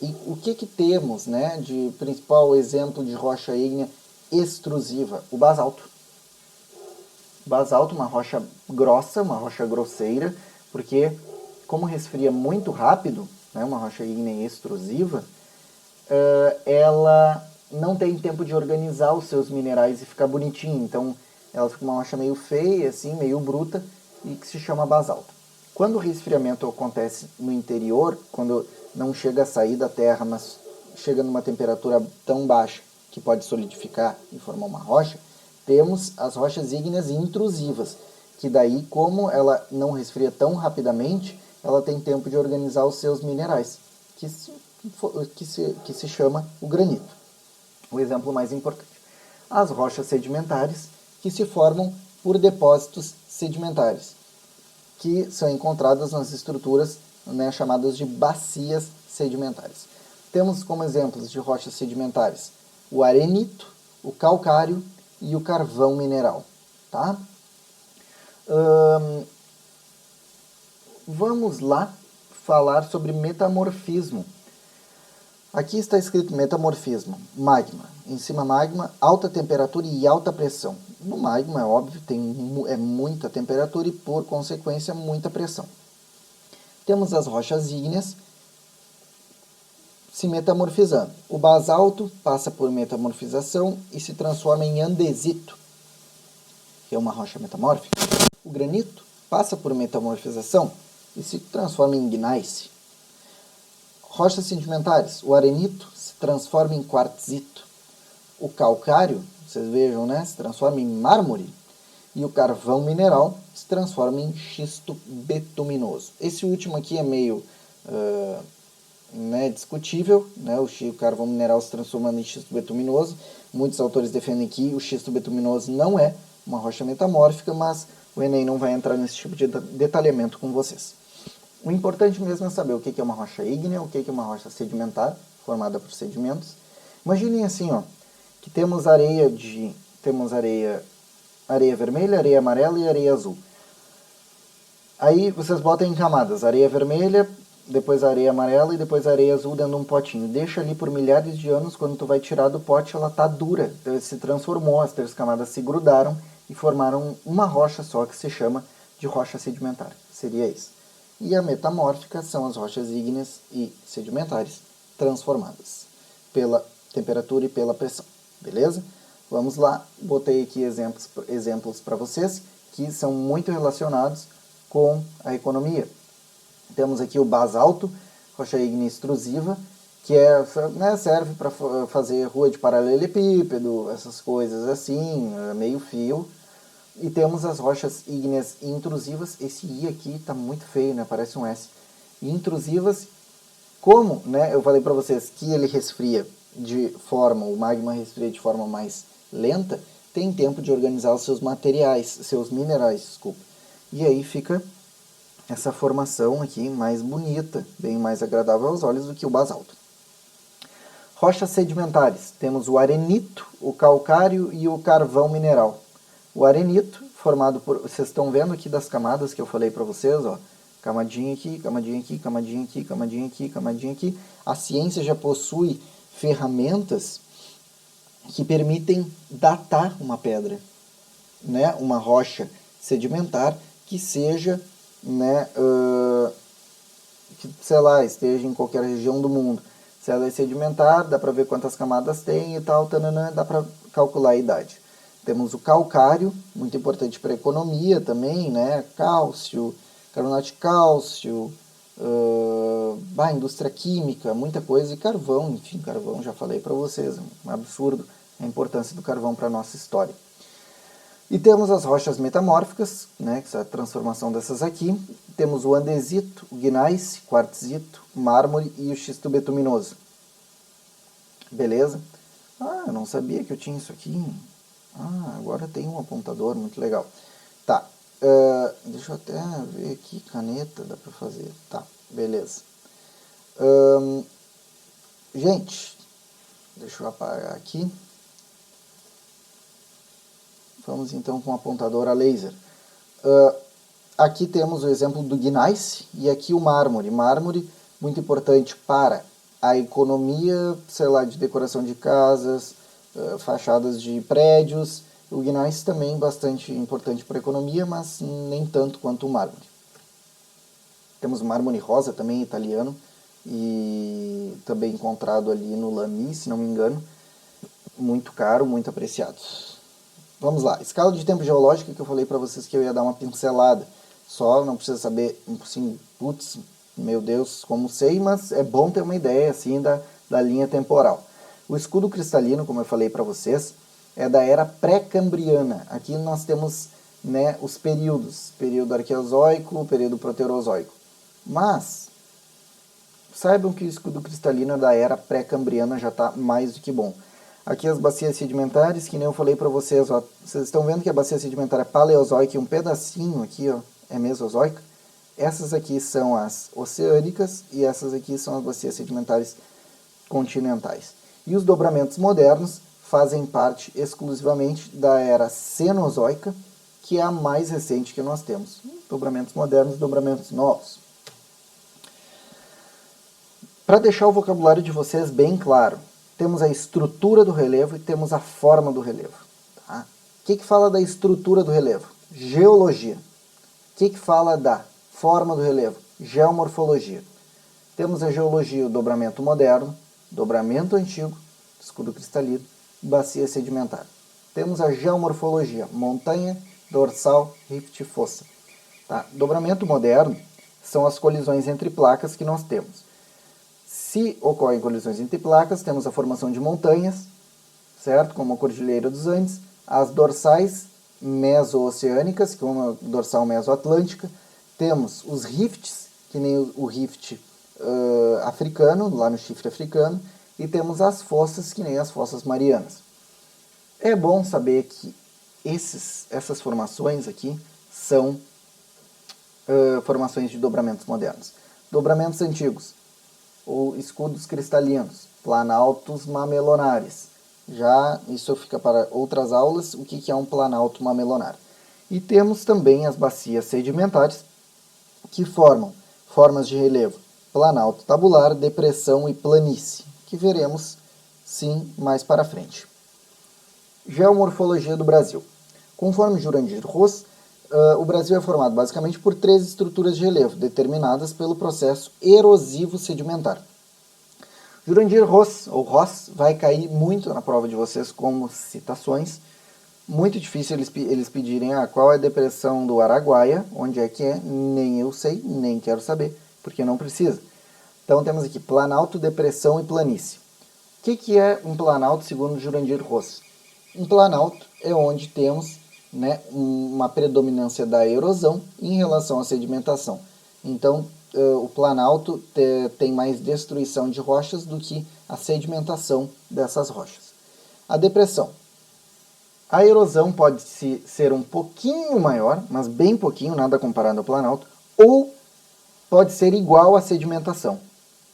E o que temos, né, de principal exemplo de rocha ígnea extrusiva? O basalto. Basalto, uma rocha grossa, uma rocha grosseira, porque como resfria muito rápido, né, uma rocha ígnea extrusiva, ela não tem tempo de organizar os seus minerais e ficar bonitinho. Então ela fica uma rocha meio feia, assim, meio bruta, e que se chama basalto. Quando o resfriamento acontece no interior, quando não chega a sair da terra, mas chega numa temperatura tão baixa que pode solidificar e formar uma rocha, temos as rochas ígneas intrusivas, que daí, como ela não resfria tão rapidamente, ela tem tempo de organizar os seus minerais, que se chama o granito. O exemplo mais importante. As rochas sedimentares, que se formam por depósitos sedimentares, que são encontradas nas estruturas, né, chamadas de bacias sedimentares. Temos como exemplos de rochas sedimentares o arenito, o calcário e o carvão mineral. Tá? Vamos lá falar sobre metamorfismo. Aqui está escrito metamorfismo, magma. Em cima magma, alta temperatura e alta pressão. No magma, é óbvio, é muita temperatura e, por consequência, muita pressão. Temos as rochas ígneas se metamorfizando. O basalto passa por metamorfização e se transforma em andesito, que é uma rocha metamórfica. O granito passa por metamorfização e se transforma em gneiss. Rochas sedimentares, o arenito se transforma em quartzito. O calcário, vocês vejam, né, se transforma em mármore. E o carvão mineral se transforma em xisto betuminoso. Esse último aqui é meio discutível, né, o carvão mineral se transformando em xisto betuminoso. Muitos autores defendem que o xisto betuminoso não é uma rocha metamórfica, mas o Enem não vai entrar nesse tipo de detalhamento com vocês. O importante mesmo é saber o que é uma rocha ígnea, o que é uma rocha sedimentar, formada por sedimentos. Imaginem assim, ó, que temos areia vermelha, areia amarela e areia azul. Aí vocês botam em camadas, areia vermelha, depois a areia amarela e depois a areia azul dentro de um potinho. Deixa ali por milhares de anos, quando tu vai tirar do pote ela tá dura. Então, se transformou, as três camadas se grudaram e formaram uma rocha só que se chama de rocha sedimentar. Seria isso. E a metamórfica são as rochas ígneas e sedimentares transformadas pela temperatura e pela pressão. Beleza? Vamos lá, botei aqui exemplos para vocês que são muito relacionados com a economia. Temos aqui o basalto, rocha ígnea extrusiva, que serve para fazer rua de paralelepípedo, essas coisas assim, meio fio. E temos as rochas ígneas intrusivas. Esse I aqui está muito feio, né? Parece um S. Intrusivas, como, né, eu falei para vocês que ele resfria o magma resfria de forma mais lenta, tem tempo de organizar os seus minerais, desculpa. E aí fica essa formação aqui mais bonita, bem mais agradável aos olhos do que o basalto. Rochas sedimentares, temos o arenito, o calcário e o carvão mineral. O arenito, formado por, vocês estão vendo aqui das camadas que eu falei para vocês, ó, camadinha aqui, camadinha aqui, camadinha aqui, camadinha aqui, camadinha aqui. A ciência já possui ferramentas que permitem datar uma pedra, né, uma rocha sedimentar que seja, né, que, sei lá, esteja em qualquer região do mundo. Se ela é sedimentar, dá para ver quantas camadas tem e tal, tananã, dá para calcular a idade. Temos o calcário, muito importante para a economia também, né, cálcio, carbonato de cálcio, indústria química, muita coisa, e carvão, enfim, carvão, já falei para vocês, um absurdo a importância do carvão para a nossa história. E temos as rochas metamórficas, né, que é a transformação dessas aqui. Temos o andesito, o gneiss, quartzito, mármore e o xisto betuminoso. Beleza? Eu não sabia que eu tinha isso aqui. Agora tem um apontador, muito legal. Tá, deixa eu até ver aqui, caneta, dá para fazer. Tá, beleza. Gente, deixa eu apagar aqui. Vamos então com o apontador a laser. Aqui temos o exemplo do gneiss e aqui o mármore. Mármore, muito importante para a economia, sei lá, de decoração de casas, fachadas de prédios. O gneiss também bastante importante para a economia, mas nem tanto quanto o mármore. Temos o mármore rosa, também italiano, e também encontrado ali no Lamy, se não me engano. Muito caro, muito apreciado. Vamos lá, escala de tempo geológica que eu falei para vocês que eu ia dar uma pincelada. Só, não precisa saber, assim, putz, meu Deus, como sei, mas é bom ter uma ideia, assim, da linha temporal. O escudo cristalino, como eu falei para vocês, é da era pré-cambriana. Aqui nós temos, né, os períodos, período arqueozoico, período proterozoico. Mas, saibam que o escudo cristalino é da era pré-cambriana, já está mais do que bom. Aqui as bacias sedimentares, que nem eu falei para vocês, ó, vocês estão vendo que a bacia sedimentar é paleozoica e um pedacinho aqui, ó, é mesozoica. Essas aqui são as oceânicas e essas aqui são as bacias sedimentares continentais. E os dobramentos modernos fazem parte exclusivamente da era cenozoica, que é a mais recente que nós temos. Dobramentos modernos, dobramentos novos. Para deixar o vocabulário de vocês bem claro, temos a estrutura do relevo e temos a forma do relevo. Tá? O que fala da estrutura do relevo? Geologia. O que fala da forma do relevo? Geomorfologia. Temos a geologia, o dobramento moderno, dobramento antigo, escudo cristalino, bacia sedimentar. Temos a geomorfologia, montanha, dorsal, rift, fossa. Tá? Dobramento moderno são as colisões entre placas que nós temos. Se ocorrem colisões entre placas, temos a formação de montanhas, certo? Como a Cordilheira dos Andes, as dorsais meso-oceânicas, como a dorsal meso-atlântica, temos os rifts, que nem o rift africano, lá no chifre africano, e temos as fossas, que nem as fossas marianas. É bom saber que essas formações aqui são formações de dobramentos modernos. Dobramentos antigos, ou escudos cristalinos, planaltos mamelonares. Já isso fica para outras aulas, o que é um planalto mamelonar. E temos também as bacias sedimentares, que formam formas de relevo planalto tabular, depressão e planície, que veremos sim mais para frente. Geomorfologia do Brasil. Conforme Jurandir Ross, o Brasil é formado basicamente por 3 estruturas de relevo, determinadas pelo processo erosivo sedimentar. Jurandir Ross, ou Ross, vai cair muito na prova de vocês como citações. Muito difícil eles pedirem qual é a depressão do Araguaia, onde é que é, nem eu sei, nem quero saber, porque não precisa. Então temos aqui planalto, depressão e planície. O que é um planalto segundo Jurandir Ross? Um planalto é onde temos uma predominância da erosão em relação à sedimentação. Então, o planalto tem mais destruição de rochas do que a sedimentação dessas rochas. A depressão. A erosão pode ser um pouquinho maior, mas bem pouquinho, nada comparado ao planalto, ou pode ser igual à sedimentação,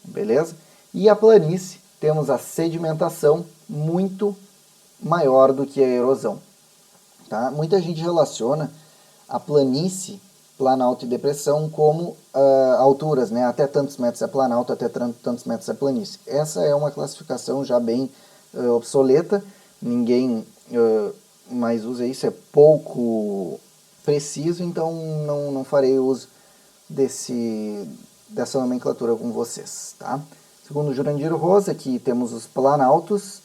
beleza? E a planície, temos a sedimentação muito maior do que a erosão. Tá? Muita gente relaciona a planície, planalto e depressão como alturas, né? Até tantos metros é planalto, até tantos metros é planície. Essa é uma classificação já bem obsoleta, ninguém mais usa isso, é pouco preciso, então não farei uso dessa nomenclatura com vocês. Tá? Segundo Jurandir Ross, aqui temos os planaltos,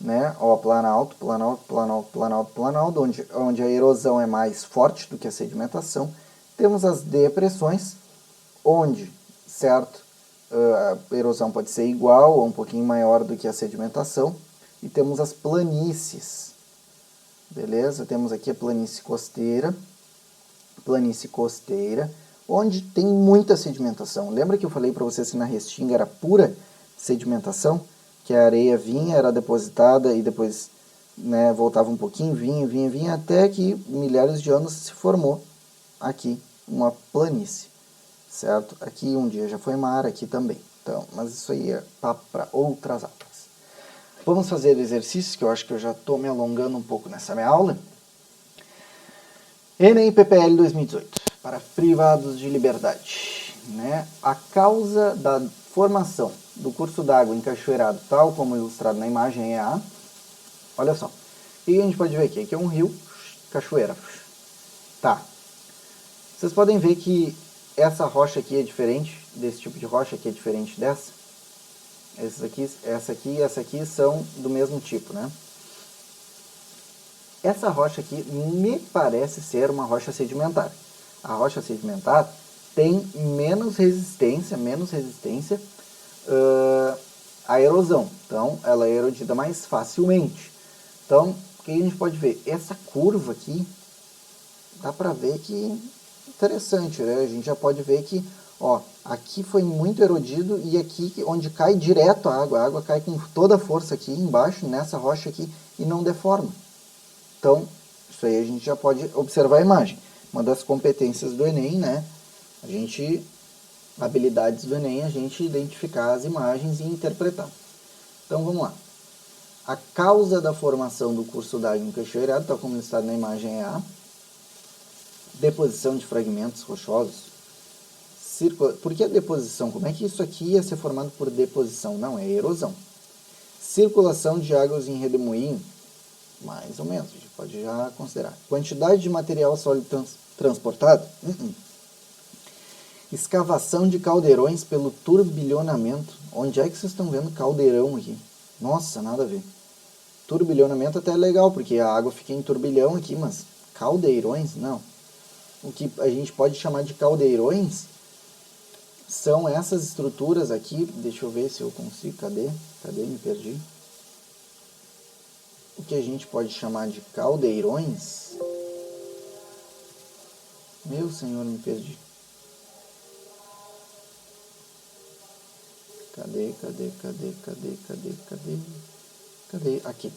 né? Ó, planalto, onde a erosão é mais forte do que a sedimentação. Temos as depressões, onde, certo, a erosão pode ser igual ou um pouquinho maior do que a sedimentação. E temos as planícies, beleza? Temos aqui a planície costeira, onde tem muita sedimentação. Lembra que eu falei para vocês que na Restinga era pura sedimentação? Que a areia vinha, era depositada e depois voltava um pouquinho, vinha, até que milhares de anos se formou aqui uma planície, certo? Aqui um dia já foi mar, aqui também. Então, mas isso aí é papo para outras aulas. Vamos fazer exercícios, que eu acho que eu já estou me alongando um pouco nessa minha aula. Enem PPL 2018, para privados de liberdade. A causa da formação do curso d'água encachoeirado, tal como ilustrado na imagem, é a... Olha só, o que a gente pode ver aqui? Aqui é um rio, cachoeira. Tá. Vocês podem ver que essa rocha aqui é diferente, desse tipo de rocha aqui é diferente dessa. Essa aqui e essa aqui são do mesmo tipo, né? Essa rocha aqui me parece ser uma rocha sedimentar. A rocha sedimentar tem menos resistência à erosão. Então, ela é erodida mais facilmente. Então, o que a gente pode ver? Essa curva aqui, dá para ver que interessante, né? A gente já pode ver que, ó, aqui foi muito erodido e aqui onde cai direto a água cai com toda a força aqui embaixo, nessa rocha aqui, e não deforma. Então, isso aí a gente já pode observar a imagem. Uma das competências do Enem, habilidades do Enem, a gente identificar as imagens e interpretar. Então, vamos lá. A causa da formação do curso d'água encachoeirado, tal como está na imagem, é a deposição de fragmentos rochosos. Por que a deposição? Como é que isso aqui ia ser formado por deposição? Não, é erosão. Circulação de águas em redemoinho, mais ou menos, a gente pode já considerar. Quantidade de material sólido transportado? Escavação de caldeirões pelo turbilhonamento. Onde é que vocês estão vendo caldeirão aqui? Nossa, nada a ver. Turbilhonamento até é legal, porque a água fica em turbilhão aqui, mas caldeirões? Não. O que a gente pode chamar de caldeirões são essas estruturas aqui. Deixa eu ver se eu consigo. Cadê? Me perdi. O que a gente pode chamar de caldeirões... Meu Senhor, me perdi. Cadê? Aqui.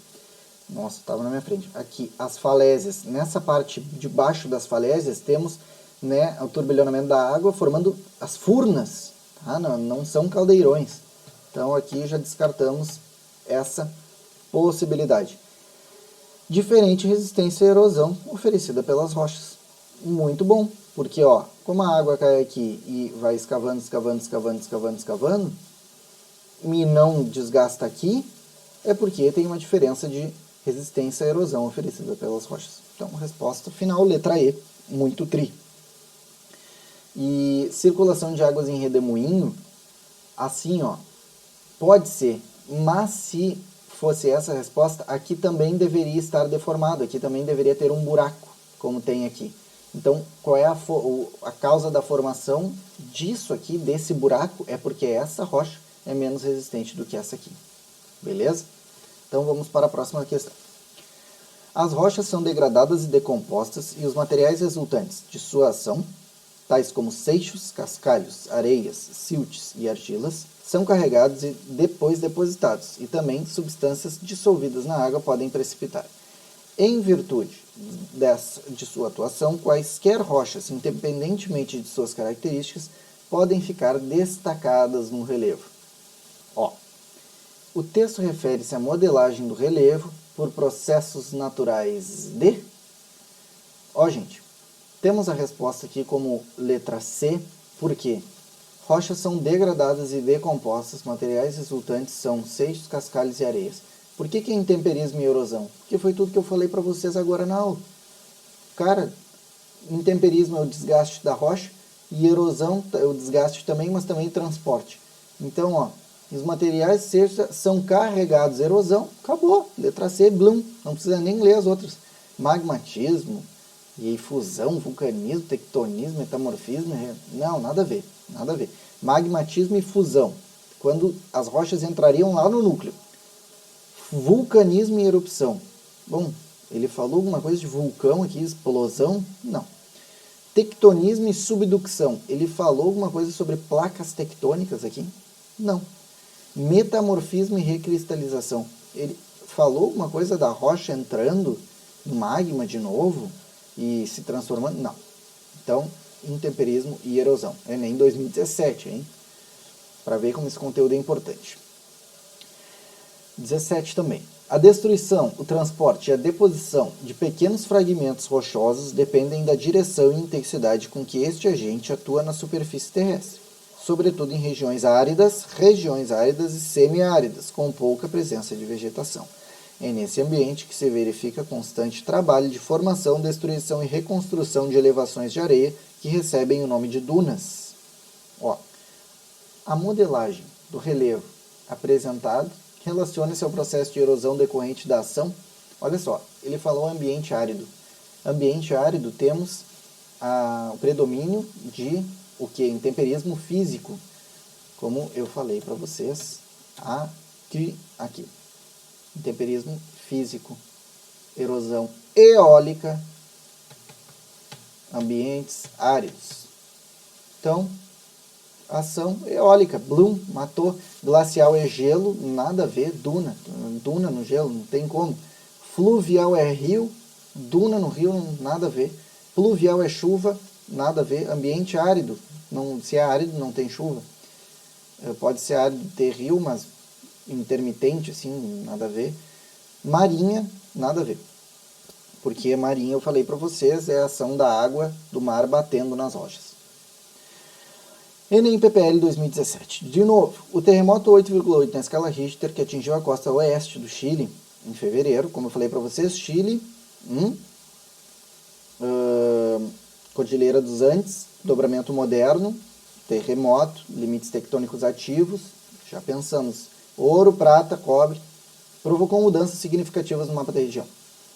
Nossa, estava na minha frente. Aqui, as falésias. Nessa parte de baixo das falésias, temos, né, o turbilhonamento da água formando as furnas. Tá? Não são caldeirões. Então, aqui já descartamos essa possibilidade. Diferente resistência à erosão oferecida pelas rochas. Muito bom, porque ó, como a água cai aqui e vai escavando, escavando, escavando, escavando, escavando, e não desgasta aqui, é porque tem uma diferença de resistência à erosão oferecida pelas rochas. Então, resposta final, letra E, muito tri. E circulação de águas em redemoinho, assim, ó, pode ser, mas se fosse essa a resposta, aqui também deveria estar deformado, aqui também deveria ter um buraco, como tem aqui. Então, qual é a causa da formação disso aqui, desse buraco? É porque essa rocha é menos resistente do que essa aqui. Beleza? Então, vamos para a próxima questão. As rochas são degradadas e decompostas e os materiais resultantes de sua ação, tais como seixos, cascalhos, areias, siltes e argilas, são carregados e depois depositados, e também substâncias dissolvidas na água podem precipitar. Em virtude de sua atuação, quaisquer rochas, independentemente de suas características, podem ficar destacadas no relevo. Ó, o texto refere-se à modelagem do relevo por processos naturais de... Ó, gente, temos a resposta aqui como letra C, por quê? Rochas são degradadas e decompostas, materiais resultantes são seixos, cascalhos e areias. Por que é intemperismo e erosão? Porque foi tudo que eu falei para vocês agora na aula. Cara, intemperismo é o desgaste da rocha e erosão é o desgaste também, mas também o transporte. Então, ó, os materiais são carregados, erosão, acabou. Letra C, blum, não precisa nem ler as outras. Magmatismo, e fusão, vulcanismo, tectonismo, metamorfismo, não, nada a ver, nada a ver. Magmatismo e fusão, quando as rochas entrariam lá no núcleo. Vulcanismo e erupção. Bom, ele falou alguma coisa de vulcão aqui, explosão? Não. Tectonismo e subducção. Ele falou alguma coisa sobre placas tectônicas aqui? Não. Metamorfismo e recristalização. Ele falou alguma coisa da rocha entrando no magma de novo e se transformando? Não. Então, intemperismo e erosão. Enem 2017, hein? Para ver como esse conteúdo é importante. 17 também. A destruição, o transporte e a deposição de pequenos fragmentos rochosos dependem da direção e intensidade com que este agente atua na superfície terrestre, sobretudo em regiões áridas e semiáridas, com pouca presença de vegetação. É nesse ambiente que se verifica constante trabalho de formação, destruição e reconstrução de elevações de areia que recebem o nome de dunas. Ó, a modelagem do relevo apresentado relaciona-se ao processo de erosão decorrente da ação. Olha só, ele falou ambiente árido. Ambiente árido temos o predomínio de o que? Intemperismo físico, como eu falei para vocês aqui. Intemperismo físico, erosão eólica, ambientes áridos. Então, ação eólica, bloom, matou. Glacial é gelo, nada a ver. Duna no gelo, não tem como. Fluvial é rio, duna no rio, nada a ver. Pluvial é chuva, nada a ver. Ambiente árido, se é árido não tem chuva. Pode ser árido ter rio, mas intermitente, assim, nada a ver. Marinha, nada a ver. Porque marinha, eu falei para vocês, é a ação da água do mar batendo nas rochas. Enem PPL 2017. De novo, o terremoto 8,8 na escala Richter, que atingiu a costa oeste do Chile em fevereiro, como eu falei para vocês, Chile, Cordilheira dos Andes, dobramento moderno, terremoto, limites tectônicos ativos, já pensamos, ouro, prata, cobre, provocou mudanças significativas no mapa da região.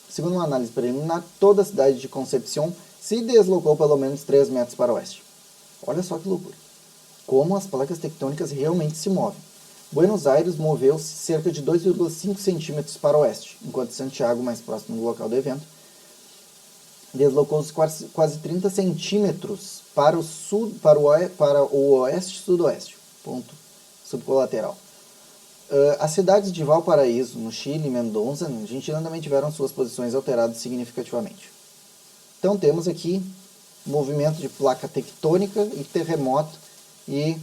Segundo uma análise preliminar, toda a cidade de Concepción se deslocou pelo menos 3 metros para o oeste. Olha só que loucura. Como as placas tectônicas realmente se movem. Buenos Aires moveu-se cerca de 2,5 centímetros para o oeste, enquanto Santiago, mais próximo do local do evento, deslocou-se quase 30 centímetros para o oeste-sudoeste, ponto subcolateral. As cidades de Valparaíso, no Chile, e Mendonça, na Argentina, também tiveram suas posições alteradas significativamente. Então temos aqui movimento de placa tectônica e terremoto e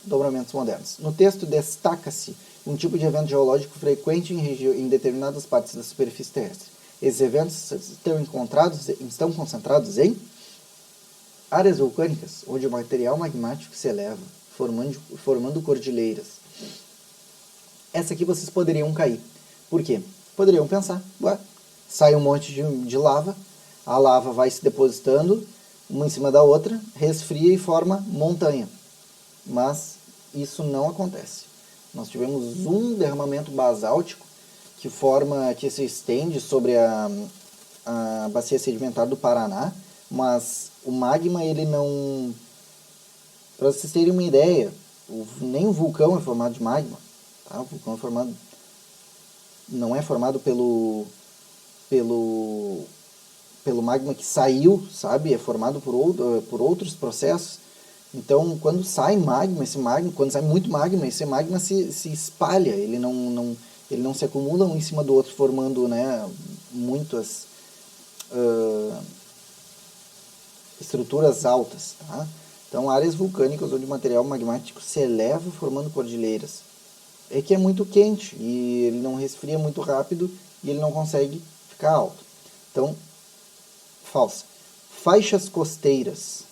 dobramentos modernos. No texto destaca-se um tipo de evento geológico frequente em determinadas partes da superfície terrestre. Esses eventos estão concentrados em áreas vulcânicas, onde o material magmático se eleva, formando cordilheiras. Essa aqui vocês poderiam cair. Por quê? Poderiam pensar, sai um monte de lava, a lava vai se depositando uma em cima da outra, resfria e forma montanha. Mas isso não acontece. Nós tivemos um derramamento basáltico que se estende sobre a bacia sedimentar do Paraná, mas o magma, ele não... Para vocês terem uma ideia, nem o vulcão é formado de magma. Tá? O vulcão não é formado pelo magma que saiu, sabe? É formado por outros processos. Então, quando sai quando sai muito magma, esse magma se espalha, ele não se acumula um em cima do outro, formando, né, muitas estruturas altas. Tá? Então, áreas vulcânicas onde o material magmático se eleva formando cordilheiras. É que é muito quente e ele não resfria muito rápido e ele não consegue ficar alto. Então, falsa. Faixas costeiras,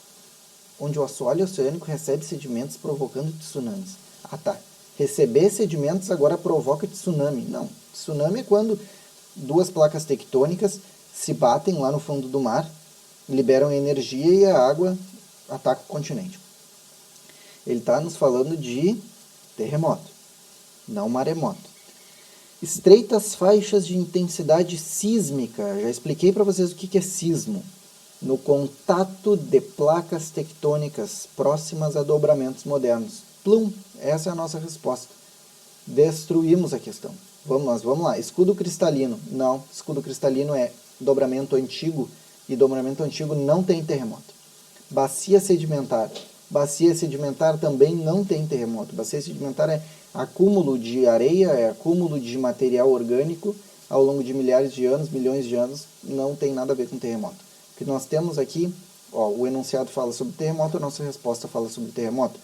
onde o assoalho oceânico recebe sedimentos provocando tsunamis. Ah, tá. Receber sedimentos agora provoca tsunami. Não. Tsunami é quando duas placas tectônicas se batem lá no fundo do mar, liberam energia e a água ataca o continente. Ele está nos falando de terremoto, não maremoto. Estreitas faixas de intensidade sísmica. Já expliquei para vocês o que é sismo. No contato de placas tectônicas próximas a dobramentos modernos. Plum! Essa é a nossa resposta. Destruímos a questão. Vamos lá. Escudo cristalino. Não, escudo cristalino é dobramento antigo e dobramento antigo não tem terremoto. Bacia sedimentar. Bacia sedimentar também não tem terremoto. Bacia sedimentar é acúmulo de areia, é acúmulo de material orgânico ao longo de milhares de anos, milhões de anos, não tem nada a ver com terremoto. O que nós temos aqui, o enunciado fala sobre terremoto, a nossa resposta fala sobre terremoto.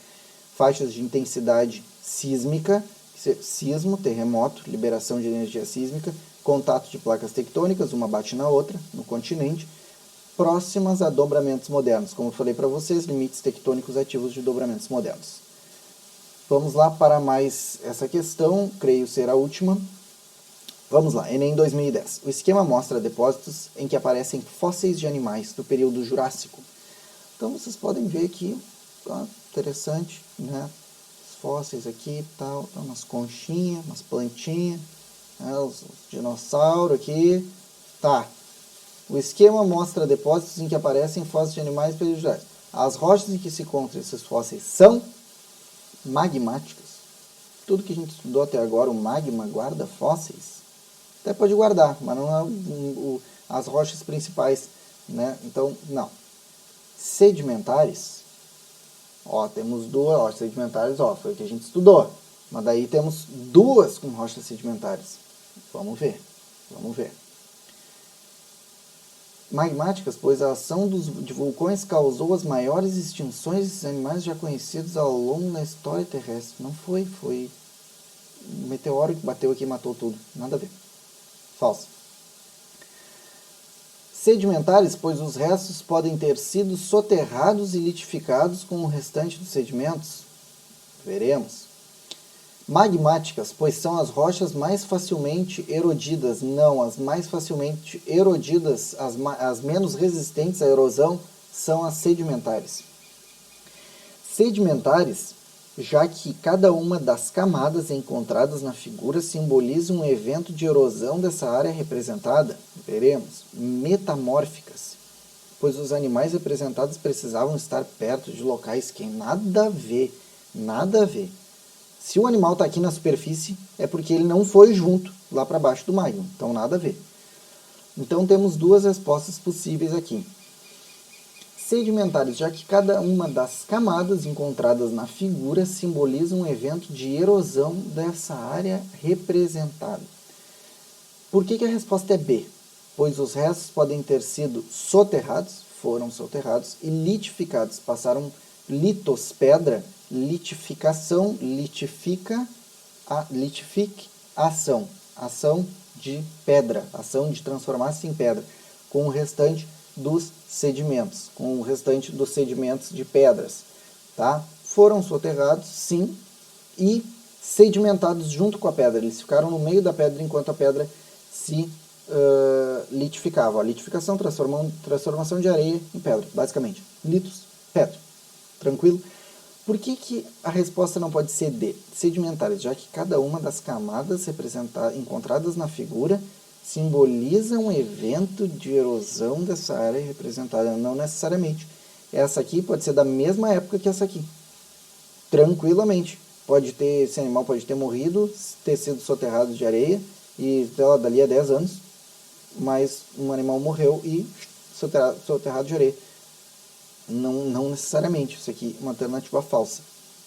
Faixas de intensidade sísmica, sismo, terremoto, liberação de energia sísmica, contato de placas tectônicas, uma bate na outra, no continente, próximas a dobramentos modernos. Como eu falei para vocês, limites tectônicos ativos de dobramentos modernos. Vamos lá para mais essa questão, creio ser a última. Vamos lá, Enem 2010. O esquema mostra depósitos em que aparecem fósseis de animais do período Jurássico. Então vocês podem ver aqui, interessante, né? Os fósseis aqui, tal, umas conchinhas, umas plantinhas, né? Os dinossauros aqui. Tá. O esquema mostra depósitos em que aparecem fósseis de animais do período Jurássico. As rochas em que se encontram esses fósseis são magmáticas. Tudo que a gente estudou até agora, o magma guarda fósseis. Até pode guardar, mas não é as rochas principais, né? Então, não. Sedimentares, temos duas rochas sedimentares, foi o que a gente estudou. Mas daí temos duas com rochas sedimentares. Vamos ver. Magmáticas, pois a ação de vulcões causou as maiores extinções desses animais já conhecidos ao longo da história terrestre. Não foi um meteoro que bateu aqui e matou tudo. Nada a ver. Falso. Sedimentares, pois os restos podem ter sido soterrados e litificados com o restante dos sedimentos. Veremos. Magmáticas, pois são as rochas mais facilmente erodidas. Não, as mais facilmente erodidas, as menos resistentes à erosão, são as sedimentares. Sedimentares, já que cada uma das camadas encontradas na figura simboliza um evento de erosão dessa área representada. Veremos. Metamórficas, pois os animais representados precisavam estar perto de locais que nada a ver. Se o animal está aqui na superfície, é porque ele não foi junto lá para baixo do magma. Então, nada a ver. Então, temos duas respostas possíveis aqui. sedimentares, já que cada uma das camadas encontradas na figura simboliza um evento de erosão dessa área representada. Por que a resposta é B? Pois os restos podem ter sido soterrados, foram soterrados, e litificados, passaram litos, pedra, litificação, litificação, ação de pedra, ação de transformar-se em pedra, com o restante dos sedimentos, de pedras, tá? Foram soterrados, sim, e sedimentados junto com a pedra. Eles ficaram no meio da pedra enquanto a pedra se litificava. A litificação, transformação de areia em pedra, basicamente. Litos, pedra. Tranquilo? Por que a resposta não pode ser D? Sedimentares, já que cada uma das camadas encontradas na figura simboliza um evento de erosão dessa área representada. Não necessariamente. Essa aqui pode ser da mesma época que essa aqui. Tranquilamente. Esse animal pode ter morrido, ter sido soterrado de areia, e dali a 10 anos, mas um animal morreu e soterrado de areia. Não necessariamente. Isso aqui é uma alternativa falsa.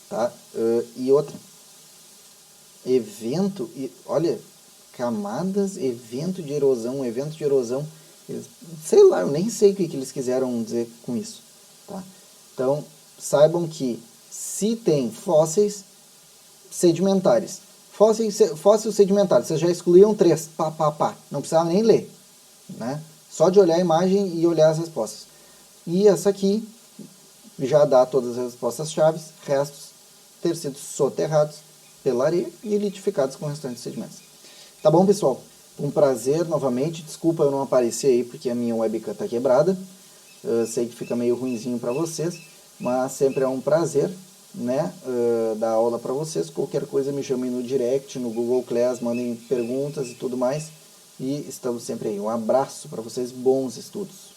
Tá? E outra. Evento, olha, camadas, evento de erosão, sei lá, eu nem sei o que eles quiseram dizer com isso. Tá? Então, saibam que se tem fósseis sedimentares, fósseis sedimentares, vocês já excluíram 3, não precisava nem ler, né? Só de olhar a imagem e olhar as respostas. E essa aqui já dá todas as respostas-chave, restos ter sido soterrados pela areia e litificados com restantes sedimentos. Tá bom, pessoal? Um prazer novamente. Desculpa eu não aparecer aí porque a minha webcam está quebrada. Eu sei que fica meio ruinzinho para vocês, mas sempre é um prazer, né, dar aula para vocês. Qualquer coisa me chamem no direct, no Google Class, mandem perguntas e tudo mais. E estamos sempre aí. Um abraço para vocês, bons estudos.